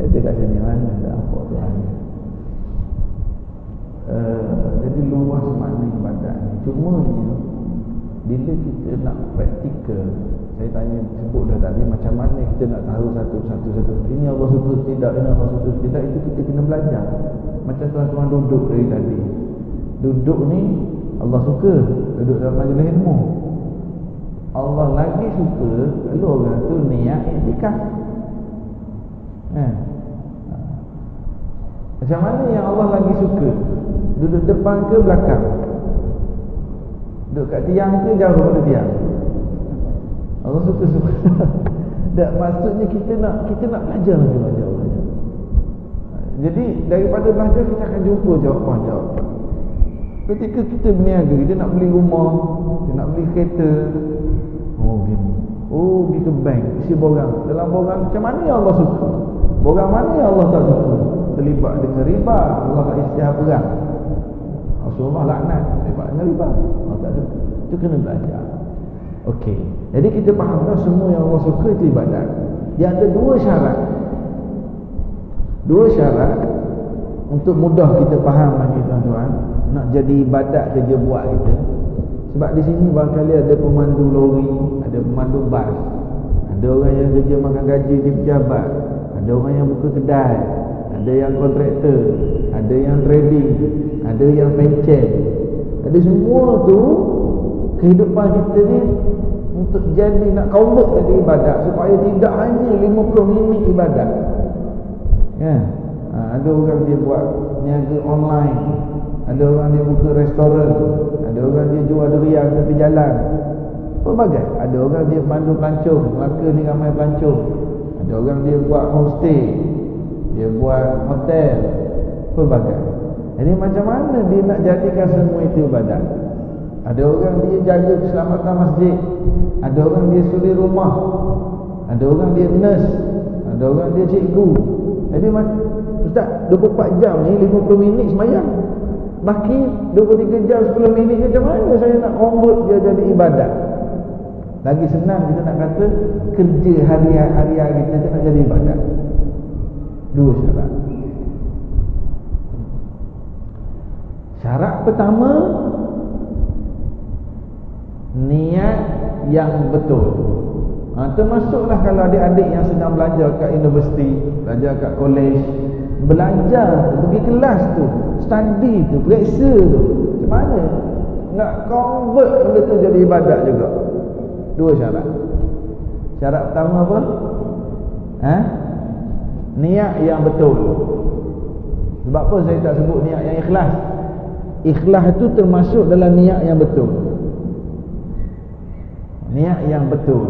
Dia kat sini mana dah apa Tuhan. Jadi luas makna ibadat ni. Cuma bila kita nak praktikal, saya tanya, sebut dah tadi, macam mana kita nak tahu satu-satu ini Allah suka tidak, ini Allah suka tidak, itu kita kena belajar. Macam tuan-tuan duduk dari tadi, duduk ni Allah suka, duduk dalam majlis ilmu. Allah lagi suka kalau orang tu niat iktikaf. Macam mana yang Allah lagi suka? Duduk depan ke belakang? Duduk kat tiang ke jauh pada tiang? Allah suka. Tak, maksudnya kita nak belajar lagi, belajar. Jadi daripada belajar kita akan jumpa jawapan. Ketika kita berniaga, kita nak beli rumah, kita nak beli kereta, oh gini, oh pergi ke bank, isi borang. Dalam borang macam mana yang Allah suka? Borang mana yang Allah tak suka? Terlibat dengan riba, Allah tak isytihar perang. Rasulullah laknat terlibat dengan riba, Allah tak suka. Itu kena belajar. Okey, jadi kita fahamkan semua yang Allah suka itu ibadat. Dia ada dua syarat untuk mudah kita faham lagi tuan-tuan, nak jadi ibadat kerja buat kita. Sebab di sini barangkali ada pemandu lori, ada pemandu bas, ada orang yang kerja makan gaji di pejabat, ada orang yang buka kedai, ada yang kontraktor, ada yang trading, ada yang pencen. Ada semua tu kehidupan kita ni untuk jadi, nak convert jadi ibadat, supaya tidak hanya 50 minit ibadat. Ada orang dia buat niaga online, ada orang dia buka restoran, ada orang dia jual durian tepi jalan, pelbagai. Ada orang dia pandu pelancong, Melaka ni ramai pelancong. Ada orang dia buat homestay, dia buat hotel, pelbagai. Jadi macam mana dia nak jadikan semua itu ibadat? Ada orang dia jaga keselamatan masjid, ada orang dia suri rumah, ada orang dia nurse, ada orang dia cikgu. Jadi Ustaz, 24 jam ni 50 minit sembahyang, baki 23 jam 10 minit, macam mana saya nak convert dia jadi ibadat? Lagi senang kita nak kata kerja harian kita nak jadi ibadat. Dua syarat. Syarat pertama, niat yang betul. Termasuklah kalau adik-adik yang sedang belajar kat universiti, belajar kat college, belajar tu, pergi kelas tu, study tu, periksa tu, macam mana nak convert benda tu jadi ibadat juga. Dua syarat. Syarat pertama apa? Niat yang betul. Sebab apa saya tak sebut niat yang ikhlas? Ikhlas itu termasuk dalam niat yang betul. Niat yang betul.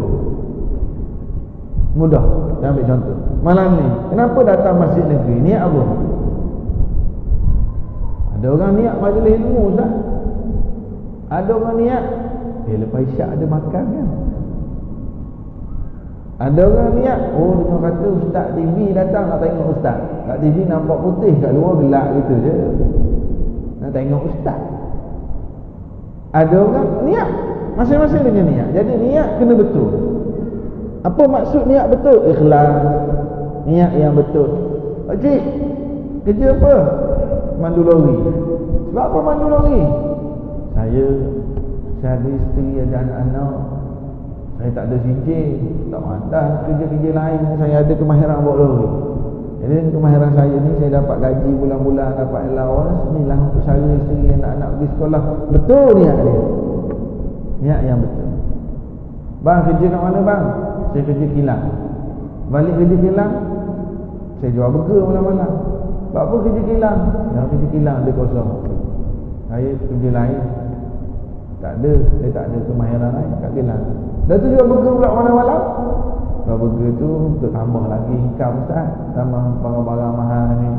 Mudah. Kita ambil contoh. Malam ni, kenapa datang masjid negeri? Niat apa? Ada orang niat majlis ilmu, Ustaz. Ada orang niat, lepas isyak ada makan kan? Ada orang niat, dia kata Ustaz TV datang nak tengok Ustaz. Kat TV nampak putih, kat luar gelap gitu je, nak tengok Ustaz. Ada orang niat, masing-masing dengan niat. Jadi niat kena betul. Apa maksud niat betul? Ikhlas. Niat yang betul. Pakcik, kerja apa? Mandu lori. Sebab apa mandu lori? Saya ada isteri, ada anak-anak. Saya tak ada sijil, tak ada kerja-kerja lain. Saya ada kemahiran bawa lori. Jadi kemahiran saya ni, saya dapat gaji bulan-bulan, dapat allowance. Inilah untuk saya, isteri, anak-anak pergi sekolah. Betul niat dia. Niat yang betul. Bang, kerja kat mana bang? Saya kerja kilang. Balik kerja kilang, saya jual burger malam-malam. Buat apa kerja kilang? Yang kerja kilang dia kosong. Saya kerja lain. Tak ada, dia tak ada kemahiran lain kat kilang. Dah tu jual burger pula malam-malam. Jual burger tu untuk tambah lagi income Ustaz. Tambah barang-barang mahal ni.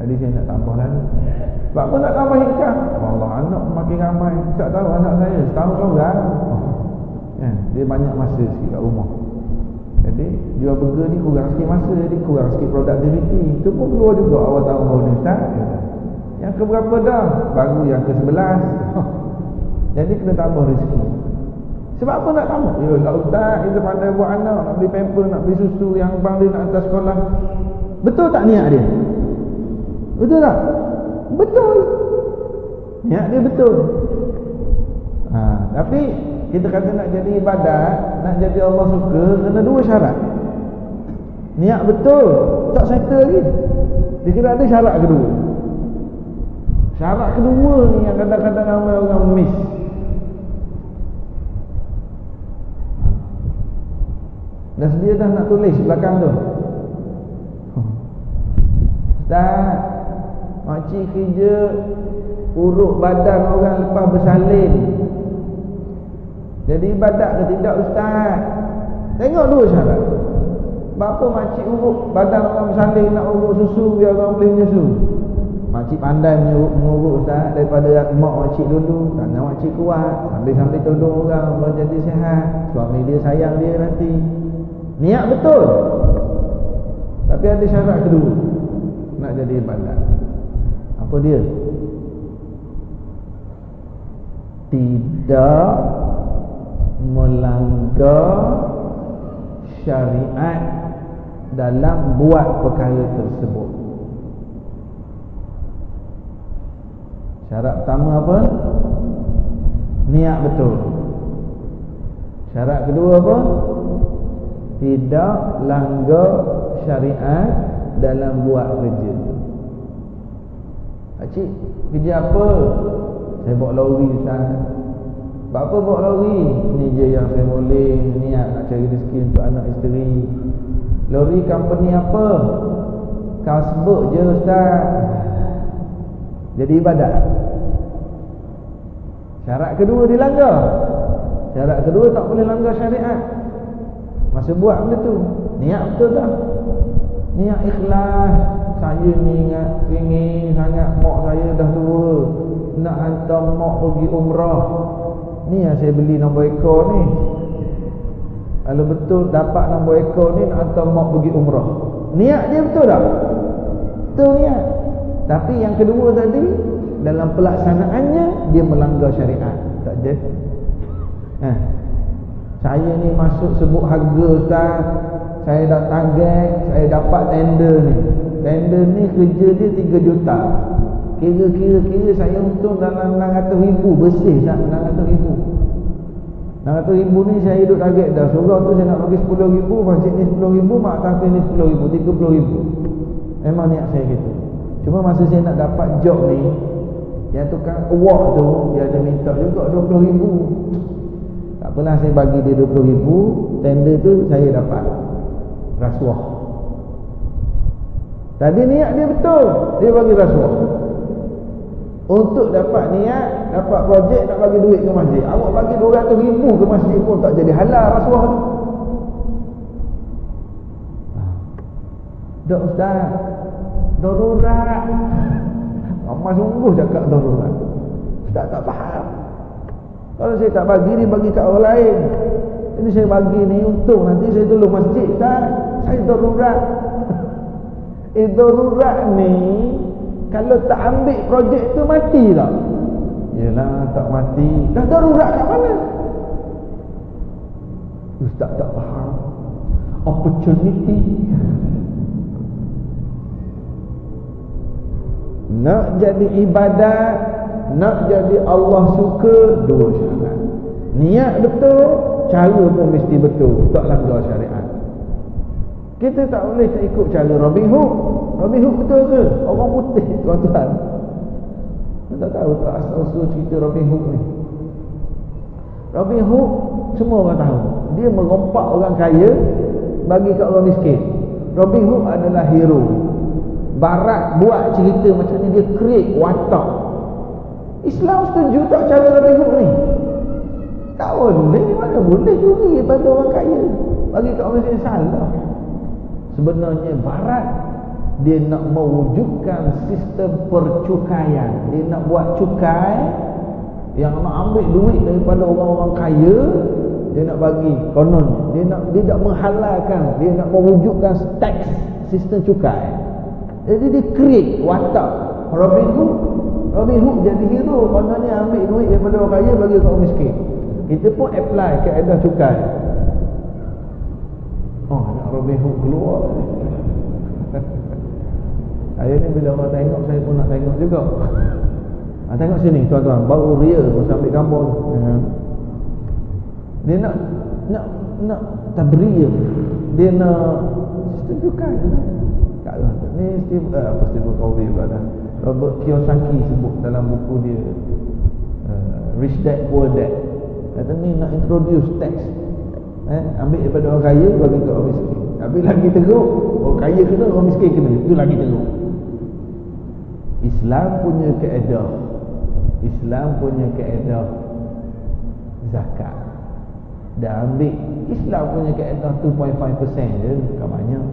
Jadi saya nak tambah lagi. Sebab apa nak tambah income? Allah, anak makin ramai. Ustaz tahu anak saya setahun seorang. Dia banyak masa sikit kat rumah. Jadi jual burger ni kurang sikit masa, jadi kurang sikit productivity. Itu pun keluar juga awal tahun ni Ustaz. Yang keberapa dah? Baru yang ke-11. Jadi kena tambah rezeki. Sebab apa nak tambah? Ya lah Ustaz, kita pandai buat anak, nak beli pamper, nak beli susu, yang bang dia nak hantar sekolah. Betul tak niat dia? Betul tak? Betul. Niat dia betul. Tapi kita kata nak jadi ibadat, nak jadi Allah suka, kena dua syarat. Niat betul, tak settle lagi. Dia kira ada syarat kedua. Syarat kedua ni yang kadang-kadang ramai orang miss. Dah sedia dah nak tulis belakang tu. Ustaz, makcik kerja urut badan orang lepas bersalin. Jadi ibadat ke tidak Ustaz? Tengok dua syarat. Bapa makcik urut badan orang bersalin, nak urut susu biar orang boleh menyusu. Makcik pandai mengurut Ustaz daripada mak makcik dulu. Tangan makcik kuat, sambil-sambil tolong orang baru jadi sihat. Suami dia sayang dia nanti. Niat betul. Tapi ada syarat kedua nak jadi ibadat. Apa dia? Tidak melanggar syariat dalam buat perkara tersebut. Syarat pertama apa? Niat betul. Syarat kedua apa? Tidak langgar syariat dalam buat kerja. Pakcik, kerja apa? Saya bawa lori Ustaz. Buat apa bawa lori? Ni je yang saya boleh niat nak cari rezeki untuk anak isteri. Lori company apa? Kau sebut je Ustaz. Jadi ibadat. Syarat kedua dilanggar. Syarat kedua tak boleh langgar syariat. Masa buat benda tu, niat betul tak? Niat ikhlas. Saya ni ingin sangat mak saya dah tua, nak hantar mak pergi umrah. Ni yang saya beli nombor ekor ni. Kalau betul dapat nombor ekor ni, nak hantar mak pergi umrah. Niat dia betul tak? Betul niat. Tapi yang kedua tadi, dalam pelaksanaannya dia melanggar syariat. Tak je? Saya ni masuk sebut harga Ustaz, saya dah target, saya dapat tender ni. Tender ni kerja dia 3 juta. Kira-kira saya untung dalam 600,000 bersih Ustaz, 600,000. 600,000 ni saya hidup target dah. Surau tu saya nak bagi 10,000, masjid ni 10,000, mak tahfiz ni 10,000, 30,000. Memang niat saya gitu. Cuma masa saya nak dapat job ni, yang tukang award tu dia ada minta juga 20,000. Tak apalah, saya bagi dia 20,000. Tender tu saya dapat rasuah. Tadi niat dia betul, dia bagi rasuah. Untuk dapat niat, dapat projek, nak bagi duit ke masjid. Awak bagi 200,000 ke masjid pun tak jadi halal rasuah tu. Dok Ustaz, darurat. Amat sungguh cakap darurat. Ustaz tak faham. Kalau saya tak bagi, dia bagi kat orang lain. Ini saya bagi ni untung, nanti saya tolong masjid Ustaz. Saya darurat. Darurat ni kalau tak ambil projek tu mati tak? Yelah, tak mati. Dah darurat kat mana? Ustaz tak faham. Opportunity. Nak jadi ibadat, nak jadi Allah suka, 2 syarat. Niat betul, cara pun mesti betul, tak langgar syariat. Kita tak boleh tak ikut cara Robin Hood. Robin Hood betul ke? Orang putih, tuan-tuan. Kita tak tahu tak asal-usul cerita Robin Hood ni. Robin Hood semua orang tahu. Dia merompak orang kaya bagi kat orang miskin. Robin Hood adalah hero. Barat buat cerita macam ni, dia create watak. Islam setuju tak cara Robin Hood ni? Tak boleh. Mana boleh curi pada orang kaya bagi kat orang miskin? Salah. Sebenarnya Barat dia nak mewujudkan sistem percukaian. Dia nak buat cukai yang nak ambil duit daripada orang-orang kaya, dia nak bagi konon. Dia nak menghalalkan, dia nak mewujudkan tax sistem cukai. Jadi dia create watak Robin Hood. Robin Hood jadi hero, kononnya ambil duit daripada orang kaya bagi kat orang miskin. Kita pun apply kaedah cukai. Oh, nak Robin Hood keluar. Saya ni bila orang tengok, saya pun nak tengok juga. Tengok sini tuan-tuan, baru ria masa ambil gambar tu. Dia nak tabrir. Dia nak sistem cukai. Taklah. Ni Steve Covey pula dah. Robert Kiyosaki sebut dalam buku dia Rich Dad Poor Dad. Kata ni nak introduce tax. Ambil daripada orang kaya bagi ke orang miskin. Tapi lagi teruk, orang kaya kena, orang miskin kena. Itu lagi teruk. Islam punya kaedah. Islam punya kaedah zakat. Dah ambil Islam punya kaedah 2.5% je, bukan banyak.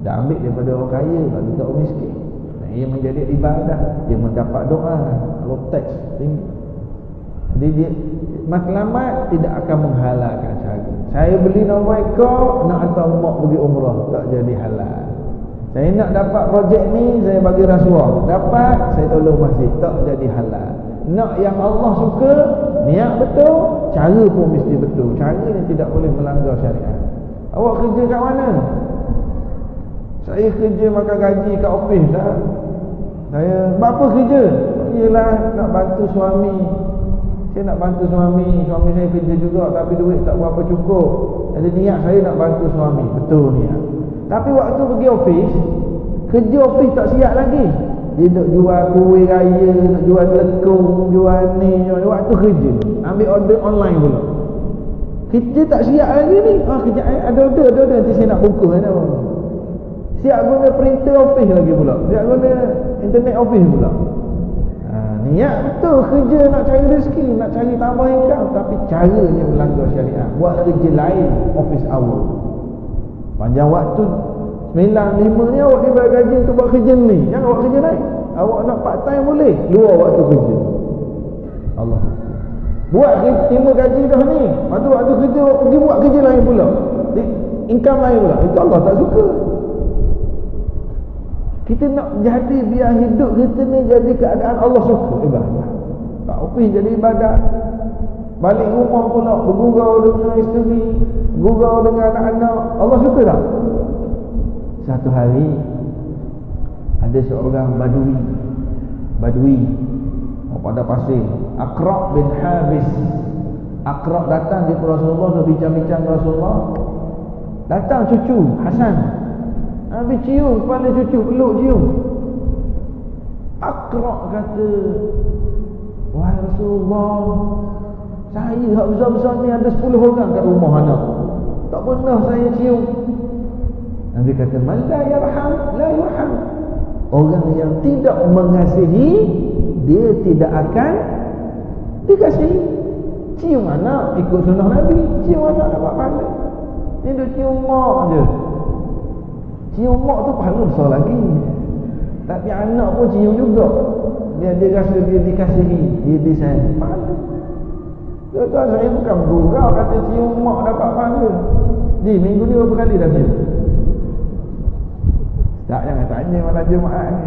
Dah ambil daripada orang kaya bagi ke orang miskin. Nah, ia menjadi ibadah, dia mendapat doa. Kalau teks tinggi, jadi dia matlamat tidak akan menghalalkan cara. Saya beli nombor ekor, nak hantar mak pergi umrah, tak jadi halal. Saya nak dapat projek ni, saya bagi rasuah, dapat, saya tolong masjid, tak jadi halal. Nak yang Allah suka, niat betul, cara pun mesti betul. Cara ni tidak boleh melanggar syariat. Awak kerja kat mana? Saya kerja makan gaji kat ofis lah. Saya apa kerja? Yelah nak bantu suami. Saya nak bantu suami saya kerja juga tapi duit tak berapa cukup. Jadi niat saya nak bantu suami. Betul niat. Tapi waktu pergi ofis, kerja ofis tak siap lagi. Dia nak jual kuih raya, nak jual telekung, jual ni, waktu kerja ambil order online pula. Kerja tak siap lagi ni. Kerja ada order nanti saya nak bungkus kan. Siap guna printer office lagi pula. Siap guna internet office pula. Niat betul kerja nak cari rezeki, nak cari tambah income, tapi caranya melanggar syariat. Buat kerja lain office hour. Panjang waktu 9-5 ni awak dibayar gaji untuk buat kerja ni. Jangan awak kerja lain. Awak nak part time boleh, luar waktu kerja. Allah. Buat terima gaji dah ni. Lepas tu waktu kerja awak pergi buat kerja lain pula. Income lain pula. Itu Allah tak suka. Kita nak jadi biar hidup kita ni jadi keadaan Allah suka ibadah. Tak ofis jadi ibadat. Balik rumah pula bergurau dengan isteri, bergurau dengan anak-anak. Allah suka tak? Satu hari ada seorang Badui pada pasir, Aqra' bin Habis. Aqra' datang jumpa Rasulullah, berbincang-bincang dengan Rasulullah. Datang cucu Hasan, Nabi cium kepala cucu, peluk cium. Aqra' kata, wahai Rasulullah, saya hak besar-besar ni ada 10 orang kat rumah anak, tak pernah saya cium. Nabi kata, man la yarham la yurham. Orang yang tidak mengasihi, dia tidak akan dikasihi. Cium anak ikut sunnah Nabi, cium anak dapat pahala. Ni duk cium mak je. Cium mak tu pahala besar lagi. Tapi anak pun cium juga. Dia rasa dia dikasihi, dia disayang, pahala. Tuan-tuan, saya bukan gurau kata cium mak dapat pahala. Minggu ni berapa kali dah cium? Tak, jangan tanya malam Jumaat ni.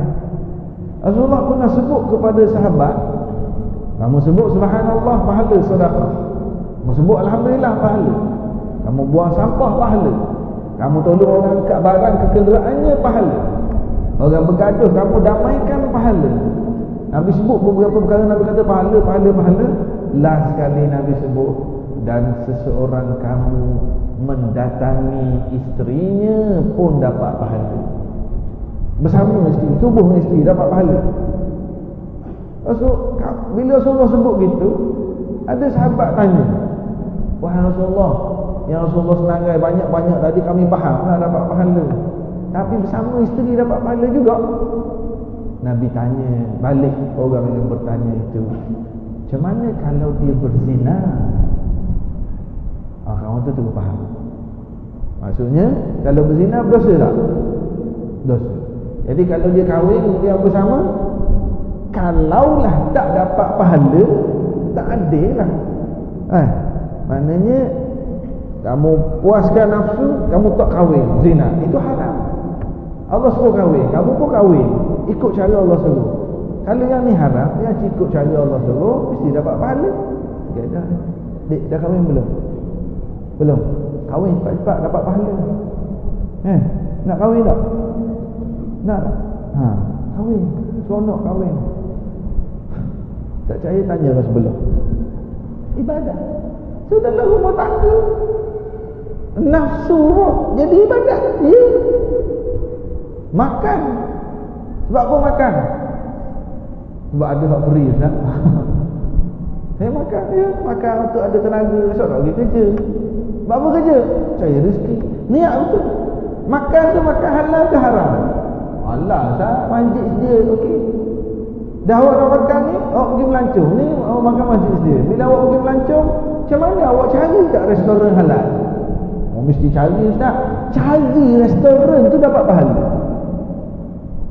Rasulullah pernah sebut kepada sahabat, kamu sebut subhanallah pahala sedekah, kamu sebut alhamdulillah pahala, kamu buang sampah pahala, kamu tolong orang angkat barang ke kenderaannya pahala, orang bergaduh kamu damaikan pahala. Nabi sebut beberapa perkara, Nabi kata pahala. Last sekali Nabi sebut, dan seseorang kamu mendatangi isterinya pun dapat pahala. Bersama isteri, tubuh isteri dapat pahala. Bila Rasulullah sebut gitu, ada sahabat tanya, wahai Rasulullah, yang Rasulullah senangai banyak-banyak tadi kami faham lah dapat pahala, tapi bersama isteri dapat pahala juga. Nabi tanya balik orang yang bertanya itu, macam mana kalau dia berzina? Kawan tu terus faham. Maksudnya kalau berzina berdosa tak? Dosa. Jadi kalau dia kahwin dia bersama, kalaulah tak dapat pahala, tak adil lah. Maknanya kamu puaskan nafsu, kamu tak kahwin, zina, itu haram. Allah suruh kahwin, kamu pun kahwin, ikut cara Allah suruh. Kalau yang ni haram, yang ikut cara Allah suruh, mesti dapat pahala. Dah. Dek, dah kahwin belum? Belum. Kahwin cepat-cepat dapat pahala. Nak kahwin tak? Nak? Kahwin. Seronok kahwin. Tak percaya tanya orang sebelah. Ibadah. Sudah dalam rumah tangga, nafsu jadi ibadat. Ya. Makan. Sebab apa makan? Sebab ada hak free Ustaz. Saya makan, ya. Makan untuk ada tenaga. Esok nak pergi kerja. Sebab apa kerja? Cari rezeki. Niat betul. Makan tu makan halal ke haram? Halal Ustaz. Manjik dia. Okey. Dah awak nak makan ni, awak pergi melancong ni, awak makan manjik dia. Bila awak pergi melancong, macam mana awak cari tak restoran halal? Mesti cari Ustaz. Cari restoran tu dapat pahala.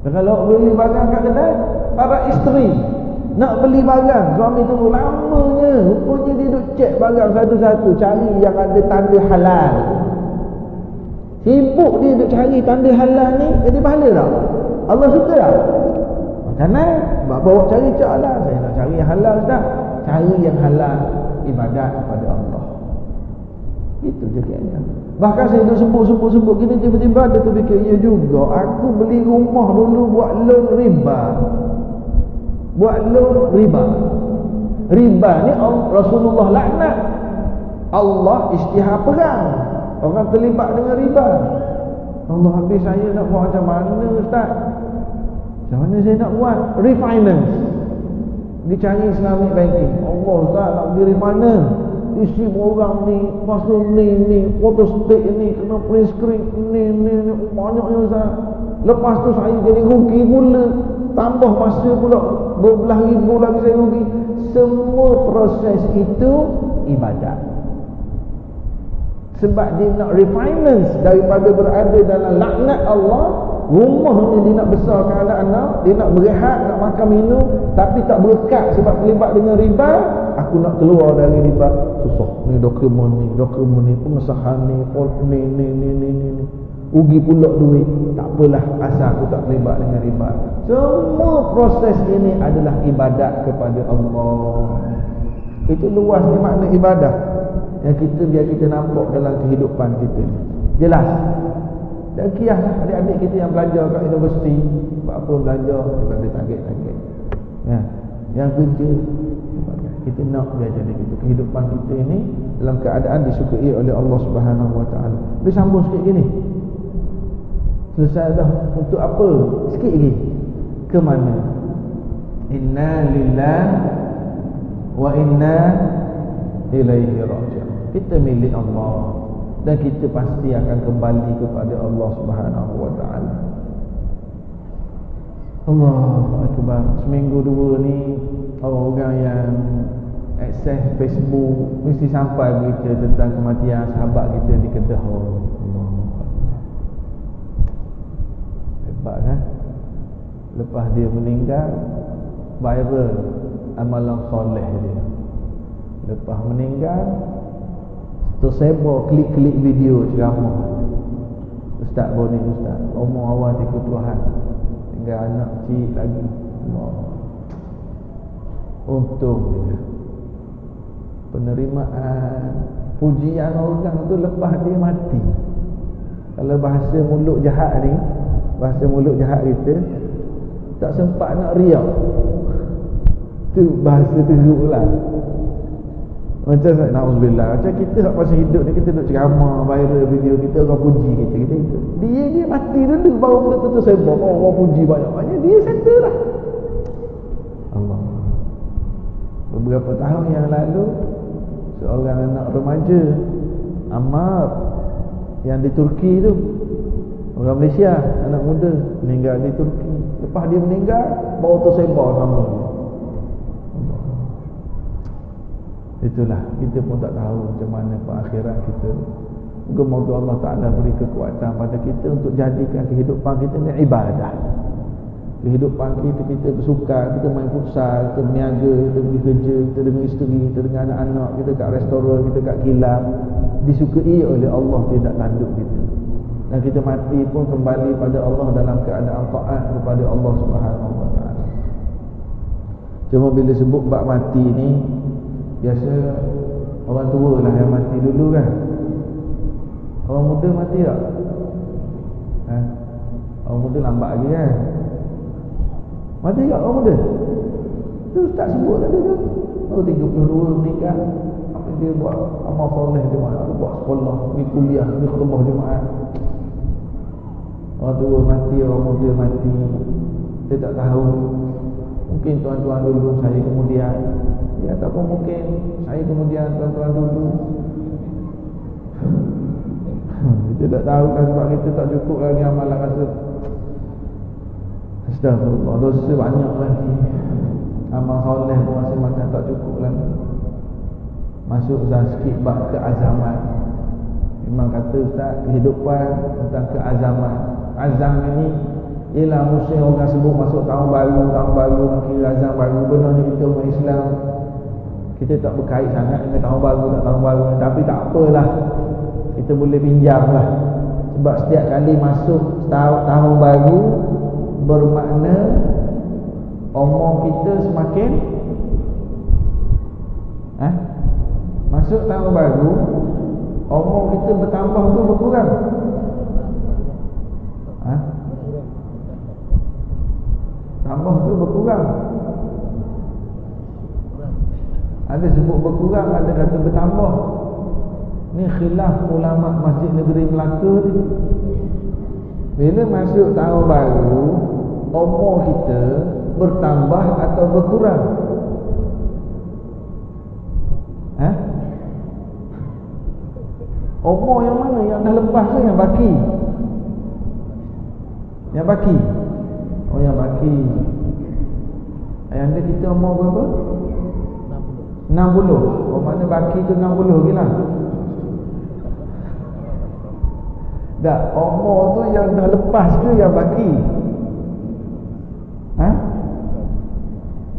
Dan kalau awak beli barang kat kedai, para isteri nak beli barang, suami tu lamanya, rupanya dia duk cek barang satu-satu, cari yang ada tanda halal. Sibuk dia duk cari tanda halal ni, jadi pahala tak? Allah suka tak? Makanan, bawa cari cek halal. Saya nak cari yang halal Ustaz. Cari yang halal, ibadat kepada Allah. Itu je kena. Bahkan saya duk sebut gini, tiba-tiba ada terfikir, ya juga, aku beli rumah dulu buat loan riba. Riba ni Rasulullah laknat. Allah isytihar perang orang terlibat dengan riba. Allah, habis saya nak buat macam mana Ustaz? Macam mana saya nak buat? Refinance. Dicari Islamic banking. Allah Ustaz, nak pergi refinance, isi orang ni, pasal ni, photostat ni, kena print screen ni, banyaknya Ustaz. Lepas tu saya jadi rugi pula, tambah masa pula 12,000 lagi saya rugi. Semua proses itu ibadat. Sebab dia nak refinance daripada berada dalam laknat Allah. Rumah ni dia nak besarkan anak-anak, dia nak berehat, nak makan minum, tapi tak berkat sebab terlibat dengan riba. Aku nak keluar dari riba, susah. Ni dokumen ni, pengesahan ni, ni. Rugi pula duit. Tak apalah, asal aku tak terlibat dengan riba. Semua proses ini adalah ibadat kepada Allah. Itu luasnya makna ibadah yang kita biar kita nampak dalam kehidupan kita ni. Jelas. Dan kiah adik-adik kita yang belajar kat universiti, apa belajar daripada target-target. Ya. Yang kerja, kita nak biar jadi gitu. Kehidupan kita ini dalam keadaan disukai oleh Allah Subhanahu Wa Taala. Boleh sambung sikit gini. Selesai dah. Untuk apa? Sikit lagi. Ke mana? Inna lillahi wa inna ilaihi raji'un. Kita milik Allah dan kita pasti akan kembali kepada Allah Subhanahu Wa Taala. Allahu Akbar. Seminggu dua ni orang-orang yang akses Facebook mesti sampai berita tentang kematian sahabat kita di Kedah. Hebat kan? Lepas dia meninggal, viral amalan soleh dia. Lepas meninggal, tersebar klik-klik video ceramah Ustaz Boni, Ustaz umur awal 30-an, tinggal anak cik lagi. Untung dia penerimaan pujian orang tu lepas dia mati. Kalau bahasa mulut jahat ni, bahasa mulut jahat kita, tak sempat nak riak. Itu bahasa teruk lah. Macam na'udzubillah, macam kita masa hidup ni kita duduk ceramah, viral video kita, orang puji kita hidup. Dia mati dulu baru betul-betul sebab orang puji banyak-banyak, dia settle lah. Allah. Beberapa tahun yang lalu, seorang anak remaja Ammar yang di Turki tu, orang Malaysia, anak muda, meninggal di Turki. Lepas dia meninggal, baru tersebar nama dia. Itulah, kita pun tak tahu macam mana perakhiran kita. Moga-moga Allah Ta'ala beri kekuatan pada kita untuk jadikan kehidupan kita ni ibadah. Kehidupan kita bersuka, kita main futsal, kita berniaga, kita pergi kerja, kita dengan isteri, kita dengan anak-anak, kita kat restoran, kita kat kilang, disukai oleh Allah, tidak tanduk kita. Dan kita mati pun kembali pada Allah dalam keadaan taat kepada Allah Subhanahu Wa Ta'ala. Cuma bila sebut bab mati ni, biasa orang tua lah yang mati dulu kan. Orang muda mati tak? Orang muda lambat lagi kan. Mati tak orang muda? Tu tak sebut tadi tu. Oh 32 meninggal. Apa dia buat? Amal soleh dia buat sekolah, pergi kuliah, pergi khutbah Jumaat. Orang tua mati, orang muda mati. Kita tak tahu. Mungkin tuan-tuan dulu, saya kemudian. Ya, ataupun mungkin saya kemudian, tuan-tuan dulu. Kita tak tahu kan, sebab kita tak cukup lagi amalan rasa. Astagfirullah, dosa banyak lagi. Amal soleh pun masih macam tak cukup lagi. Masuk sikit bab keazaman. Memang kata Ustaz, kehidupan tentang keazaman. Azam ini ialah musim orang sebut masuk tahun baru nak kira azam baru. Benarnya kita umat Islam, kita tak berkait sangat dengan tahun baru tak tahun baru, tapi tak apalah, kita boleh pinjam lah. Sebab setiap kali masuk tahun baru bermakna umur kita semakin masuk tahun baru, umur kita bertambah ke berkurang? Tambah ke berkurang? Ada sebut berkurang, ada kata bertambah. Ni khilaf ulama Masjid Negeri Melaka ni. Bila masuk tahun baru, umur kita bertambah atau berkurang? Umur yang mana? Yang dah lepas tu yang baki? Yang baki? Oh, yang baki. Yang ada kita umur berapa? 60. Oh, mana baki tu 60 lagi lah. Dah, umur tu yang dah lepas ke yang baki?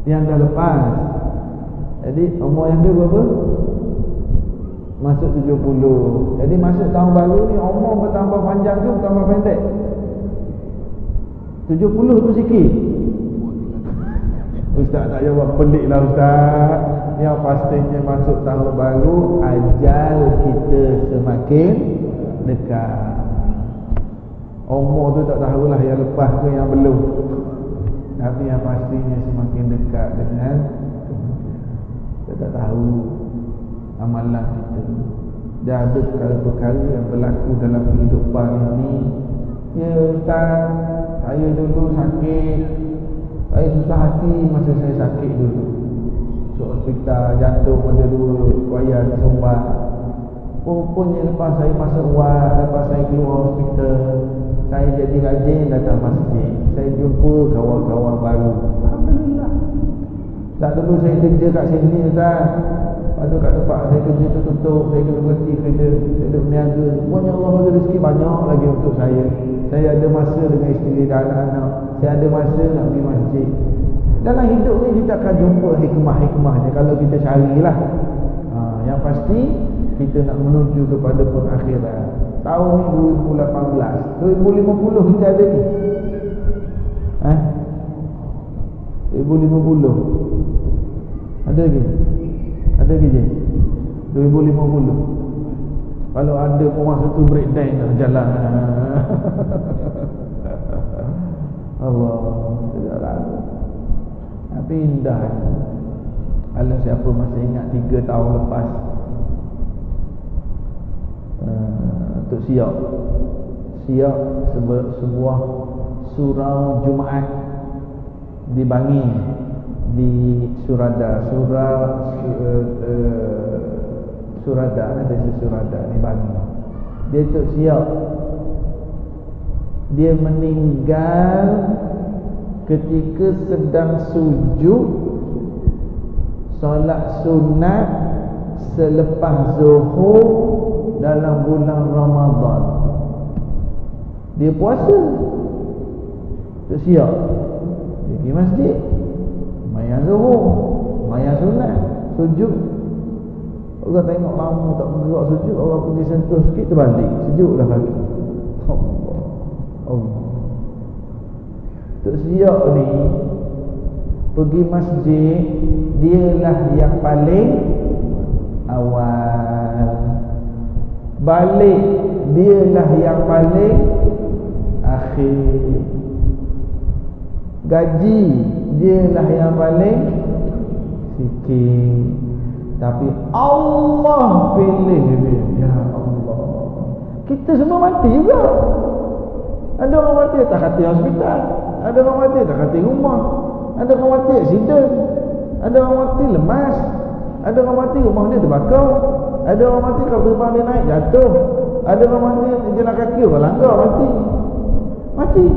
Yang dah lepas. Jadi umur yang dia berapa? Masuk 70. Jadi masuk tahun baru ni umur bertambah panjang ke bertambah pendek? 70 tu sikit. Ustaz tak jawab, pelik lah Ustaz. Yang pastinya masuk tahun baru, ajal kita semakin dekat. Umur tu tak tahulah yang lepas ke yang belum, tapi yang pastinya semakin dekat dengan kita tak tahu amalan kita. Dia ada perkara-perkara yang berlaku dalam kehidupan ini. Ya Ustaz, saya dulu sakit, saya susah hati masa saya sakit dulu. So hospital, jantung ada 2 wayar disumbat. Rupanya lepas saya masuk ward, lepas saya keluar hospital, saya jadi rajin datang masjid. Saya jumpa kawan-kawan baru. Alhamdulillah. Tak dulu saya kerja kat sini Ustaz. Lepas tu kat tempat saya kerja tu tutup, saya kena berhenti kerja, saya duduk berniaga. Rupanya Allah bagi rezeki banyak lagi untuk saya. Saya ada masa dengan isteri dan anak-anak. Saya ada masa nak pergi masjid. Dalam hidup ni kita akan jumpa hikmah-hikmahnya kalau kita carilah. Yang pasti kita nak menuju kepada perakhiran. Tahun ni 2018, 2050 kita ada ni. 2050 ada lagi? Ada lagi je? 2050 kalau ada pun masa tu breakdown nak jalan. Allah, tidak lalu. Tapi indah. Kalau siapa masih ingat 3 tahun lepas, untuk siap sebuah surau Jumaat di Bangi, di Surada, Surada di Bangi. Dia tu siap, dia meninggal ketika sedang sujud solat sunat selepas zuhur dalam bulan Ramadan. Dia puasa, tu siap, dia pergi masjid, mayang zuhur, mayang sunat, sujud. Orang tengok lama tak bergerak sujud, orang pergi sentuh sikit terbalik, sejuk dah kaki. Allah. Tok Siak ni pergi masjid, dialah yang paling awal. Balik, dialah yang paling akhir. Gaji, dialah yang paling sikit. Tapi Allah pilih dia. Ya Allah. Kita semua mati juga. Ada orang mati tak hati hospital, ada orang mati tak hati rumah, ada orang mati aksiden, ada orang mati lemas, ada orang mati rumah dia terbakar, ada orang mati kapal terbang dia naik jatuh, ada orang mati jalan kaki orang langgar mati.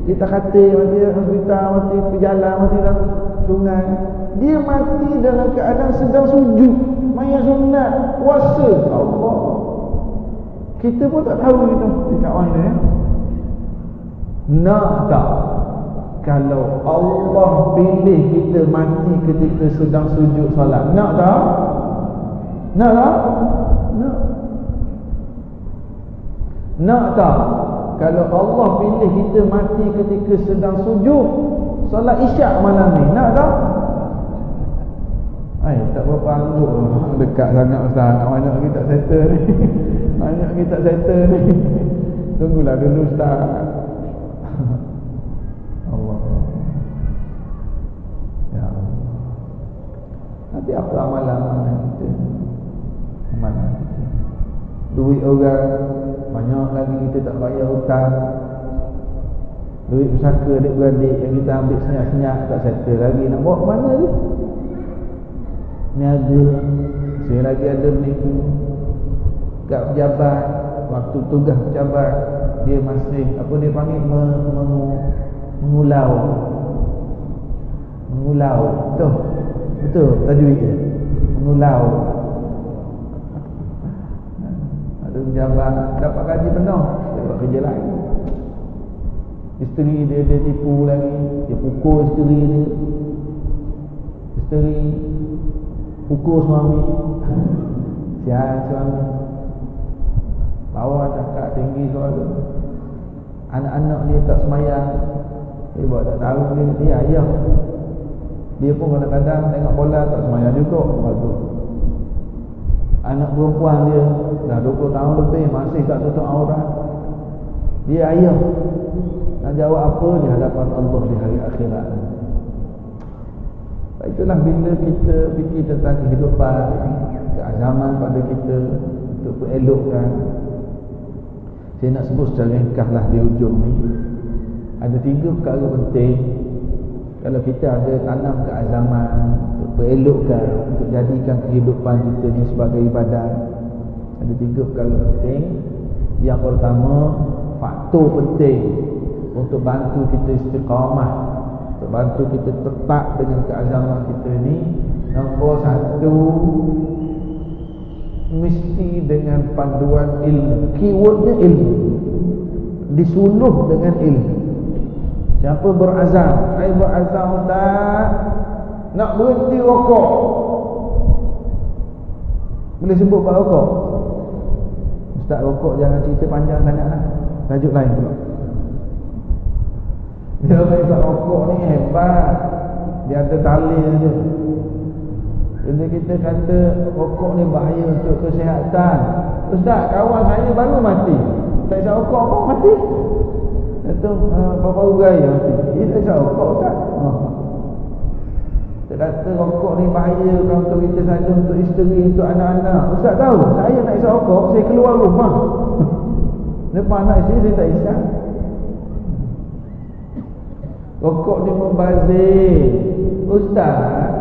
Kita kata mati hospital, mati berjalan, mati dalam sungai. Dia mati dalam keadaan sedang sujud, mayang sunat, puasa. Allah. Kita pun tak tahu kita dekat mana ya. Nak tak kalau Allah pilih kita mati ketika sedang sujud solat? Nak tak? Nak tak? Nak tak kalau Allah pilih kita mati ketika sedang sujud solat isyak malam ni? Nak tak? Tak berapa angguk dekat sangat Ustaz. Banyak kita settle ni. Banyak kita settle ni. Tunggulah dulu Ustaz. Allah. Ya Allah. Tapi apa amalan kita? Amalan kita. Duit orang banyak lagi kita tak bayar hutang. Duit pusaka adik-beradik yang kita ambil senyap-senyap tak settle lagi. Nak bawa ke mana tu? Niaga. Saya lagi ada menipu kat pejabat, waktu tugas pejabat dia masih apa dia panggil mengulau. Betul tajwid dia, mengulau. Ada pejabat dapat gaji penuh, dia buat kerja lain. Isteri dia tipu lagi, dia pukul isteri dia, isteri pukul suami, sial suami, lawa cakap tinggi suara. Anak-anak dia tak semayang, dia buat tak tahu dia ayah. Dia pun kadang-kadang tengok bola tak semayang juga. Bagus. Anak perempuan dia dah 20 tahun lebih masih tak tutup aurat. Dia ayah. Nak jawab apa di hadapan Allah di hari akhirat? Itulah bila kita fikir tentang kehidupan, keazaman pada kita untuk elokkan. Saya nak sebut secara ringkaslah di ujung ni. Ada 3 perkara penting kalau kita ada tanam keazaman untuk elokkan, untuk jadikan kehidupan kita ni sebagai ibadat. Ada 3 perkara penting. Yang pertama, faktor penting untuk bantu kita istiqamah, untuk bantu kita tetap dengan keazaman kita ni. Nombor 1, mesti dengan panduan ilmu. Keywordnya ilmu, disuluh dengan ilmu. Siapa berazam, saya berazam Ustaz nak berhenti rokok, boleh sebut buat rokok? Ustaz rokok jangan cerita panjang sangat lah, tajuk lain pula. Dia isap rokok ni hebat, dia ada tali je. Bila kita kata rokok ni bahaya untuk kesihatan, Ustaz kawan saya baru mati, tak isap rokok pun mati. Itu bapak ugai mati, dia tak isap rokok Ustaz. Tak kata rokok ni bahaya kalau kita saja untuk isteri, untuk anak-anak. Ustaz tahu, saya nak isap rokok, saya keluar rumah. Depan anak isteri saya tak isap. Rokok ni membazir. Ustaz,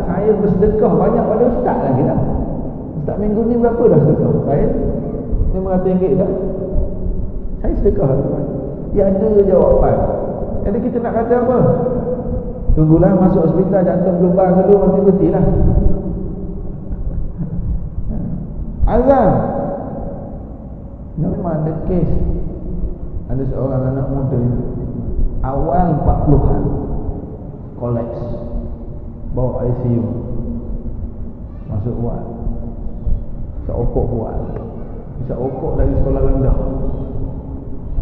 saya bersedekah banyak pada ustaz lagi dah. Ustaz minggu ni berapa dah sedekah? Saya RM500 dah. Saya sedekah tuan. Dia ada jawapan. Jadi kita nak kata apa? Tunggulah masuk hospital jantung berlubang dulu, mati berhentilah. Azan. Memang ada kes. Ada seorang anak muda awal 40-an kolaps, bawa ICU, masuk ward, isap okok buat, isap okok dari sekolah rendah.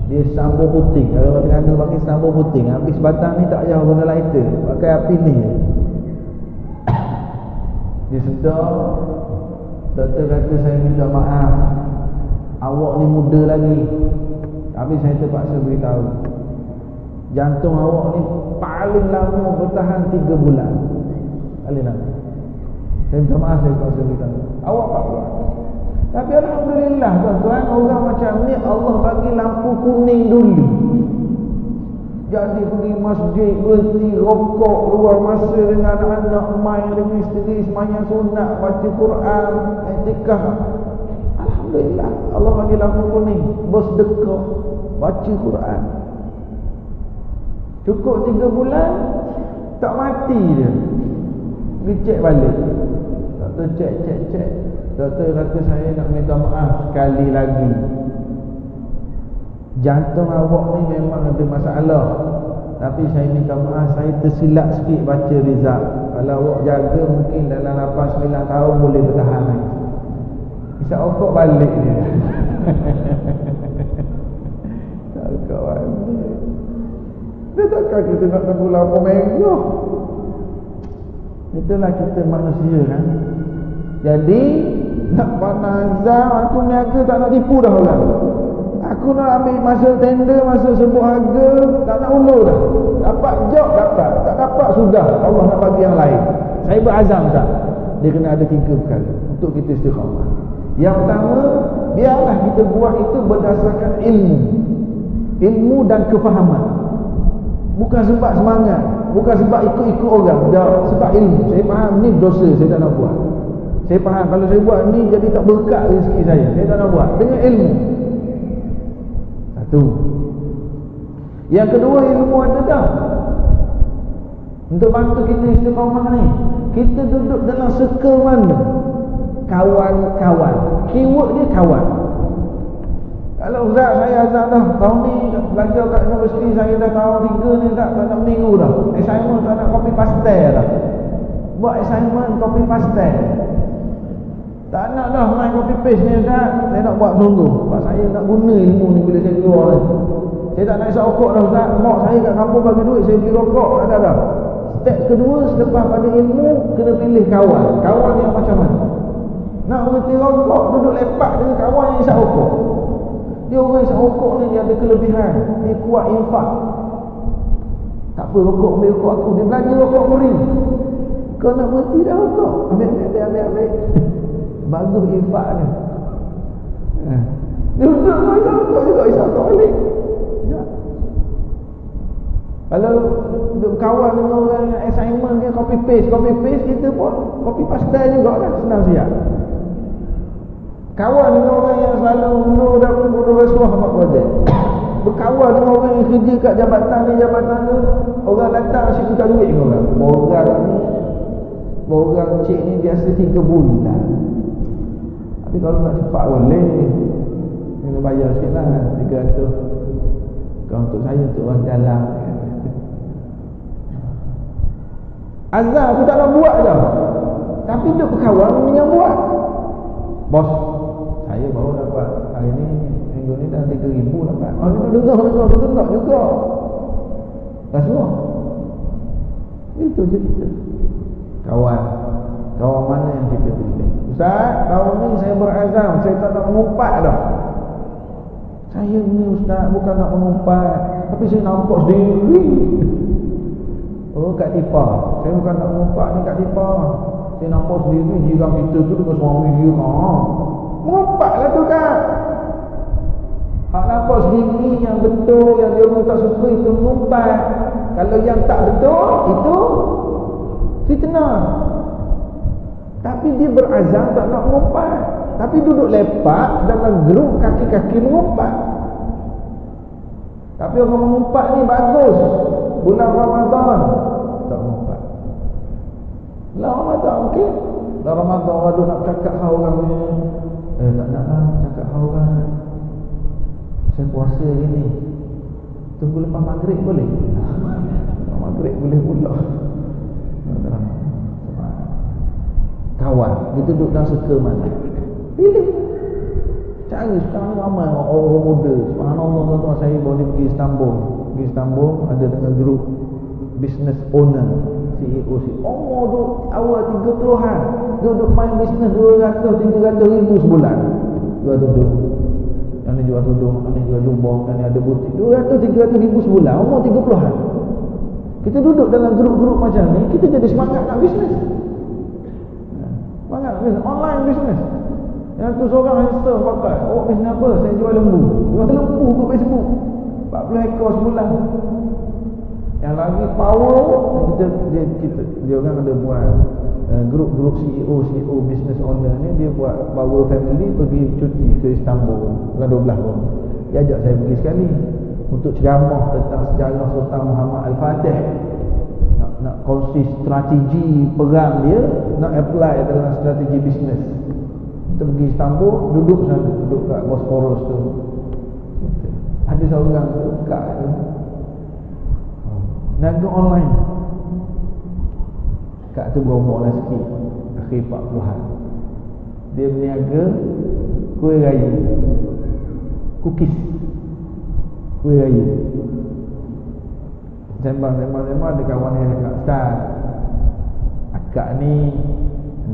Dia sambung puting. Kalau orang Terengganu pakai sambung puting, habis batang ni tak payah guna lighter, pakai api ni. Dia sedar. Doktor kata, saya minta maaf, awak ni muda lagi. Tapi saya terpaksa beritahu, jantung awak ni paling lama bertahan 3 bulan. Paling lama. Saya minta maaf, saya terpaksa beritahu. Awak 40. Tapi alhamdulillah tuan-tuan, orang macam ni Allah bagi lampu kuning dulu. Jadi pergi masjid, berhenti rokok, luar masa dengan anak-anak, main dengan isteri, sembahyang sunat, baca Quran, iktikaf. Alhamdulillah, Allah bagi lampu kuning, bersedekah, baca Quran. Cukup 3 bulan, tak mati dia. Pergi cek balik. Doktor cek. Doktor kata, saya nak minta maaf sekali lagi. Jantung awak ni memang ada masalah, tapi saya minta maaf, saya tersilap sikit baca result. Kalau awak jaga, mungkin dalam 8-9 tahun boleh bertahan lagi. Isap okok balik dia. Okok balik. Dia takkan kita nak tunggu lampu merah. Itulah kita manusia kan. Jadi nak panah azam, aku niaga tak nak tipu dah orang. Aku nak ambil masuk tender, masuk sebut harga, tak nak ulur dah. Dapat job dapat, tak dapat sudah, Allah nak bagi yang lain. Saya berazam tak? Dia kena ada 3 perkara untuk kita istiqamah. Yang pertama, biarlah kita buat itu berdasarkan ilmu dan kefahaman. Bukan sebab semangat, bukan sebab ikut-ikut orang, sebab ilmu. Saya faham ni dosa, saya tak nak buat. Saya faham kalau saya buat ni jadi tak berkat rezeki saya tak nak buat. Dengan ilmu. Satu. Yang kedua, ilmu ada dah. Untuk bantu kita istiqamah ni, kita duduk dalam circle mana? Kawan-kawan. Keyword dia kawan. Kalau Ustaz, saya azam dah, tahun ni belajar kat universiti, saya dah tahun 3 ni tak nak minggu dah. Assignment tak nak copy paste dah. Buat assignment copy paste. Tak nak dah main copy paste ni Ustaz. Saya nak buat sungguh. Sebab saya nak guna ilmu ni bila saya keluar ni. Saya tak nak isap rokok dah Ustaz. Mak saya kat kampung bagi duit, saya beli rokok. Tak ada dah. Step kedua, selepas pada ilmu, kena pilih kawan. Kawan yang macam mana? Nak berhenti rokok, duduk lepak dengan kawan yang isap rokok. Dia orang isap rokok ni, dia ada kelebihan. Dia kuat infak. Tak apa, rokok ambil rokok aku. Dia belanja rokok free. Kau nak berhenti dah rokok, ambil. Bagus infak ni. Dia duduk dengan isap rokok juga, isap rokok balik. Kalau duduk kawan dengan orang yang assignment dia copy paste, kita pun copy paste juga kan, senang siap. Kawan dengan orang yang selalu bunuh rasuah buat projek. Berkawan dengan orang yang kerja kat jabatan ni, orang datang asyik minta duit dengan orang. Borang cik ni biasa 3 bulan. Tapi kalau nak cepat boleh, kena bayar sikit lah, 300. Kalau untuk saya, untuk orang dalam. Azhar aku tak nak buat dah, tapi duduk berkawan yang buat. Bos, saya baru dapat hari ni, minggu ni dah 3,000 dapat. Oh, dengar juga. Dah semua. Itu je kita. Kawan mana yang kita pilih? Ustaz, tahun ni saya berazam, saya tak nak mengumpat dah. Saya ni Ustaz bukan nak mengumpat, tapi saya nampak sendiri. Oh, kat Tipa. Saya bukan nak mengumpat ni kat Tipa. Saya nampak sendiri jiran kita tu dengan suami dia. Mengumpatlah tu kan. Hak nampak sendiri yang betul, yang dia orang tak suka itu mengumpat. Kalau yang tak betul, itu fitnah. Tapi dia berazam tak nak mengumpat. Tapi duduk lepak dalam grup kaki-kaki mengumpat. Tapi orang mengumpat ni bagus. Bulan Ramadan tak mengumpat. Bulan Ramadan okey. Bulan Ramadan orang tu nak cakap hal orang ni. Tak nak lah cakap hal orang. Saya puasa hari ni. Tunggu lepas maghrib boleh? Maghrib boleh pula. Kawan, kita duduk dalam circle mana? Pilih. Cari sekarang ni ramai orang muda. Subhanallah tuan-tuan, saya boleh pergi Istanbul. Pergi Istanbul ada dengan grup business owner, CEO. Umur tu awal 30-an. Duduk main bisnes 200-300 ribu sebulan. Jual tudung. Yang ni jual tudung, yang ni jual jubah, yang ni ada butik. 200-300 ribu sebulan. Umur 30-an. Kita duduk dalam grup-grup macam ni, kita jadi semangat nak bisnes. Semangat nak bisnes. Online bisnes. Yang tu seorang handsome pakai. Oh, bisnes apa? Saya jual lembu. Jual lembu ke Facebook. 40 ekor sebulan. Yang lagi power, dia orang ada buat grup CEO business owner ni, dia buat power family pergi cuti ke Istanbul bulan 12 pun. Dia ajak saya pergi sekali untuk ceramah tentang sejarah Sultan Muhammad Al-Fatih. Nak kongsi strategi perang dia, nak apply dalam strategi bisnes. Kita pergi Istanbul, duduk sana, duduk kat Bosphorus tu. Ada seorang dekat tu niaga online. Kak tu berumur lah sikit, akhir 40-an. Dia berniaga kuih raya, cookies, kuih raya. Sembang ada kawan yang cakap, Ustaz, akak ni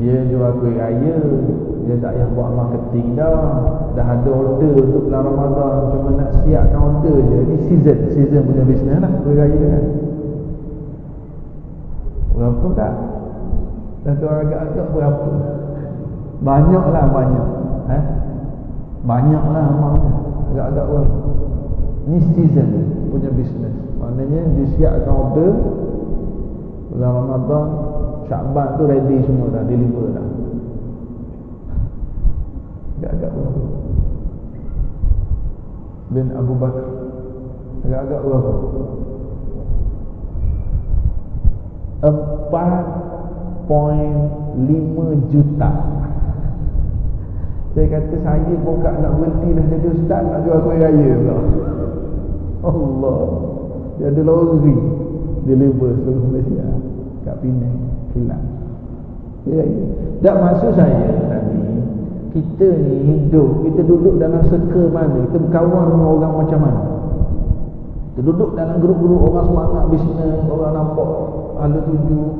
dia jual kuih raya, dia tak payah buat marketing dah ada order untuk bulan Ramadan, cuma nak siapkan order je. Ni season punya bisnes lah, kuih raya kan. Berapa tak? Satu agak-agak berapa? Banyak lah. Banyak lah amal kan. Agak-agak berapa? Ni season punya bisnes. Maknanya disiapkan order bulan Ramadan, Syakban tu ready semua dah, deliver dah. Agak-agak berapa? Bin Abu Bakar. Agak-agak berapa? 4.5 juta. Saya kata saya pun nak berhenti dah jadi ustaz, nak jual kuih raya pula. Allah. Dia ada lori deliver seluruh Malaysia kat Penang, Kelang. Tak maksud saya tadi, kita ni hidup, kita duduk dalam circle mana, kita berkawan dengan orang macam mana. Kita duduk dalam grup-grup orang semangat bisnes, orang nampak ada tuju,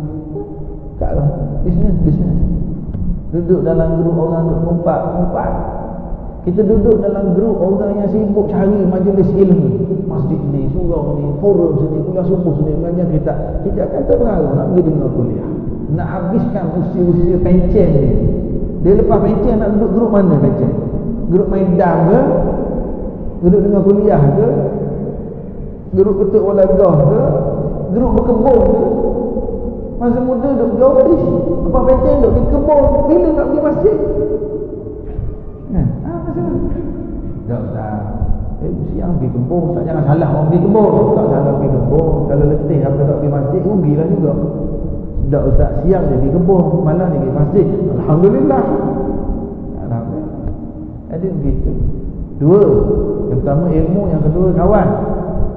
taklah bisnes. Duduk dalam grup orang duk mengumpat. Kita duduk dalam grup orang yang sibuk cari majlis ilmu, masjid ni, surau ni, forum sini, kuliah subuh sini, mengajar kita akan terpengaruh nak pergi dengar kuliah, nak habiskan usia-usia pencen ni. Dia lepas pencen nak duduk grup mana pencen? Grup main dam ke? Duduk dengar kuliah ke? Grup ketuk walagah ke? Grup berkebun ke? Masa muda duduk di ofis, lepas pencen duduk di kebun, bila nak pergi masjid? Tak Ustaz, siang pergi kebun, tak, jangan salah orang pergi kebun. Tak salah pergi kebun, kalau letih apa tak pergi masjid, rugilah juga. Tak Ustaz, siang dia pergi kebun, malam dia pergi masjid, Alhamdulillah. Jadi begitu. Dua, yang pertama ilmu, yang kedua kawan.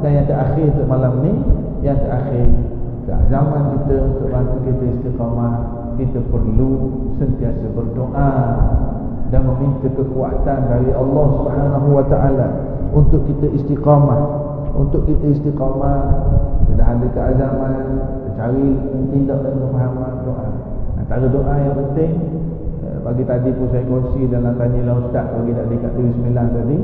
Dan yang terakhir untuk malam ni, yang terakhir zaman kita, untuk bantu kita istiqamah, kita perlu sentiasa berdoa dan meminta kekuatan dari Allah Subhanahu wa taala untuk kita istiqamah. Untuk kita istiqamah, dah ada keazaman, cari tindak dan pemahaman doa. Antara doa yang penting, pagi tadi pun saya kongsi dalam Tanyalah Ustaz bagi tadi kat TV 9 tadi,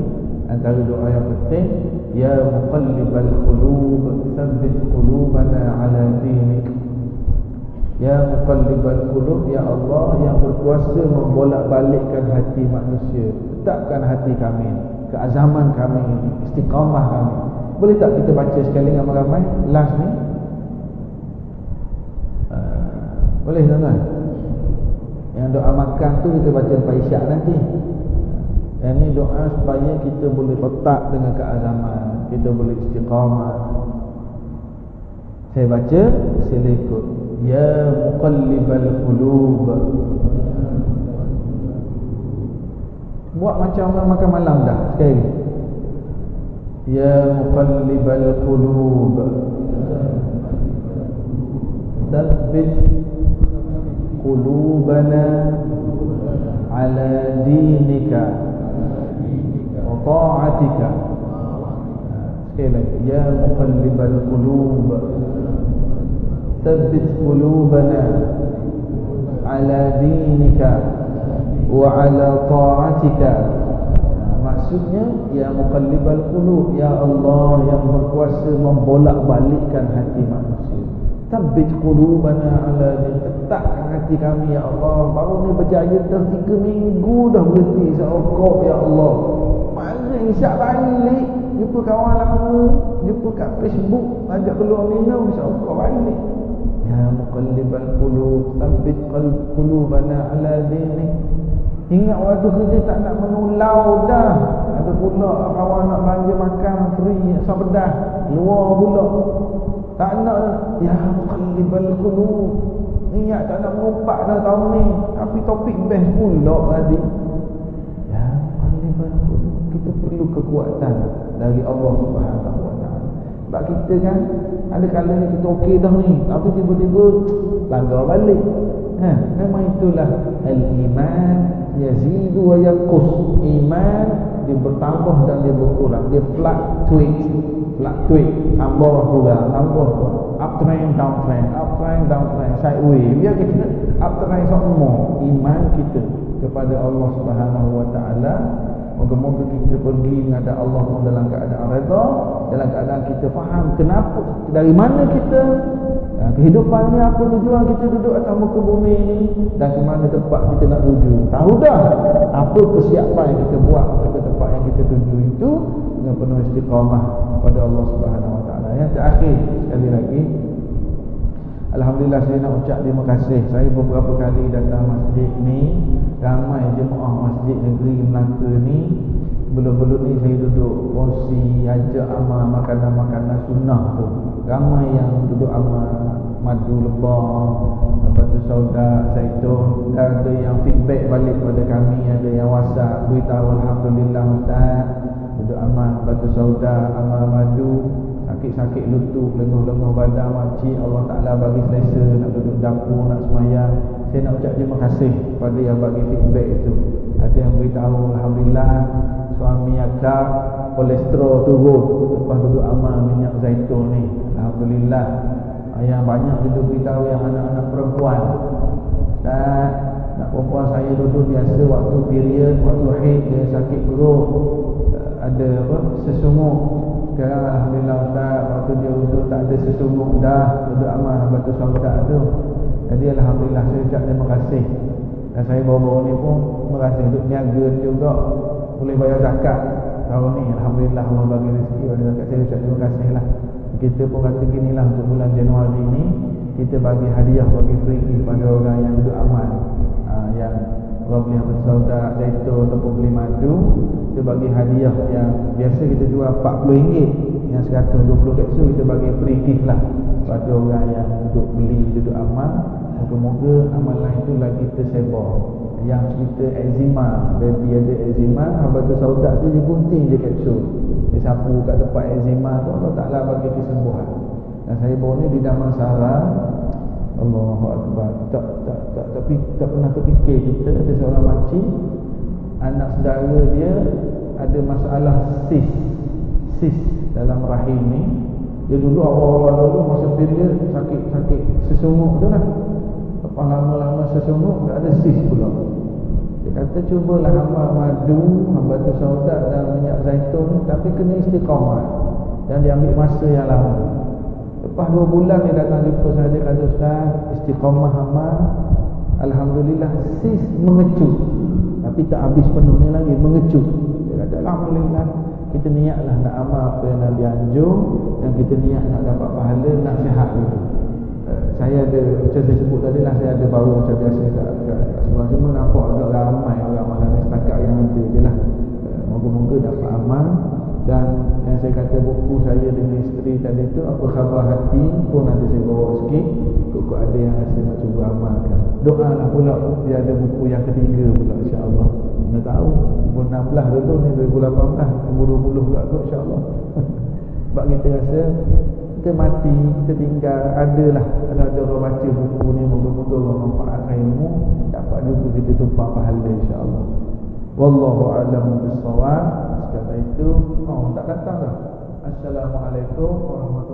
Antara doa yang penting, ya muqallibal qulub tsabbit qulubana ala dinik. Ya muqallibal qulub, ya Allah yang berkuasa membolak-balikkan hati manusia, tetapkan hati kami, keazaman kami ini, istiqamah kami. Boleh tak kita baca sekali ramai-ramai last ni? Boleh tuan-tuan? Yang doa makan tu kita baca lepas isyak nanti. Yang ni doa supaya kita boleh tetap dengan keazaman, kita boleh istiqamah. Saya baca, sila ikut. Ya muqallibal qulub. Buat macam orang makan malam dah sekali. Ya muqallibal qulub tsabbit qulubana ala dinika wa ta'atika. Sekali lagi, ya muqallibal qulub tsabbit qulubana ala dinika wa ala ta'atika. Maksudnya, ya muqallibal qulub, ya Allah yang berkuasa membolak-balikkan hati manusia. Tsabbit qulubana ala dinika, tetapkan hati kami ya Allah. Baru ni berjaya dah 3 minggu dah berhenti seokok ya Allah. Mari isyak balik, jumpa kawan lama, jumpa kat Facebook, ajak keluar minum, seokok balik. Ya muqallibal qulub tsabbit qulubana ala dinik. Ingat waktu kerja tak nak menulau dah. Ada pula kawan nak belanja makan free asam pedas, luar pula. Tak nak. Ya muqallibal qulub, ingat tak nak mengumpat dah tahun ni. Tapi topik best pula tadi. Ya muqallibal qulub, kita perlu kekuatan dari Allah Subhanahu wa taala. Sebab kita kan ada kalanya kita okey dah ni, tapi tiba-tiba langgar balik. Memang itulah al-iman yazidu wa yanqus. Iman dia bertambah dan dia berkurang. Dia fluctuate, tambah kurang, uptrend, downtrend, uptrend, downtrend, sideways. Biar kita uptrend semua iman kita kepada Allah Subhanahu wa taala. Moga-moga kita pergi menghadap Allah dalam keadaan redha, dalam keadaan kita faham kenapa, dari mana kita, kehidupan ni apa tujuan kita duduk atas muka bumi ni, dan ke mana tempat kita nak tuju. Tahu dah apa persiapan yang kita buat ke tempat yang kita tuju itu dengan penuh istiqamah kepada Allah Subhanahu wa taala. Yang terakhir sekali lagi, alhamdulillah saya nak ucap terima kasih. Saya beberapa kali datang masjid ni, ramai jemaah masjid negeri Melaka ni. Belum-belum ni saya duduk kongsi, ajak amal makanan-makanan sunnah tu. Ramai yang duduk amal madu lebah, batu sauda, zaitun. Dan ada yang feedback balik pada kami, ada yang WhatsApp beritahu, alhamdulillah ustaz, duduk amal batu sauda, amal madu, sakit-sakit lutut, lenguh-lenguh badan makcik, Allah Ta'ala bagi selesa nak duduk dapur, nak semayang. Saya nak ucap terima kasih pada yang bagi feedback itu. Ada yang beritahu, alhamdulillah suami akak kolesterol turun lepas duduk amal minyak zaitun ni, alhamdulillah. Yang banyak juga beritahu yang anak-anak perempuan, dan nak perempuan saya duduk biasa waktu period, waktu haid dia sakit perut, ada sesungguh. Sekarang alhamdulillah ustaz, waktu dia duduk tak ada sesungguh dah, duduk amal batu sauda tu. Jadi alhamdulillah saya ucap terima kasih. Dan saya baru-baru ni pun merasa duduk niaga juga, boleh bayar zakat tahun ni. Alhamdulillah Allah bagi rezeki pada zakat. Saya ucap terima kasih lah. Kita pun kata ginilah, untuk bulan Januari ni kita bagi hadiah, bagi free kepada orang yang duduk amal, yang orang beli batu sauda, zaitun ataupun beli madu, kita bagi hadiah yang biasa kita jual RM40, yang 120 kapsul kita bagi free gift lah pada orang yang duduk beli, duduk amal. Moga-moga amalan itu lagi tersebar. Yang cerita eczema, baby ada eczema, batu sauda tu dia gunting je kapsul, dia sapu kat tempat eczema tu, Allah Ta'ala bagi kesembuhan. Dan saya baru ni di Damansara, Allahu Akbar, tak pernah terfikir kita ada seorang makcik, anak saudara dia ada masalah sis dalam rahim ni. Dia dulu awal-awal dulu masa period sakit sesungguh tu lah. Lepas lama-lama sesungguh tak ada sis pula. Dia kata cubalah amal madu, batu sauda dan minyak zaitun, tapi kena istiqamah dan dia ambil masa yang lama. Lepas 2 bulan dia datang jumpa saya, dia kata, Ustaz, istiqamah amal alhamdulillah sis mengecut, tapi tak habis penuhnya lagi, mengecut. Dia kata alhamdulillah, kita niatlah nak amal apa yang Nabi anjur, dan kita niat nak dapat pahala, nak sihat gitu. Saya ada, macam saya sebut tadi lah, saya ada baru macam biasa kat sebelah semua, nampak agak ramai orang malam ni, setakat yang ada je lah. Moga-moga dapat amal. Dan yang saya kata buku saya dengan isteri tadi tu, Apa Khabar Hati pun ada saya bawa sikit, kok ada yang rasa nak cuba amalkan. Doa lah pula, dia ada buku yang ketiga pula, insyaAllah. Mana tahu 2016 dulu ni, 2018 umur 20 pula kot, insyaAllah. Sebab kita rasa kita mati, kita tinggal, adalah kalau ada orang baca buku ni, moga-moga orang manfaatkan ilmu, dapat juga kita tumpah pahala, insyaAllah. Wallahu a'lam bissawab. Sekadar itu, tak datang dah. Assalamualaikum warahmatullahi wabarakatuh.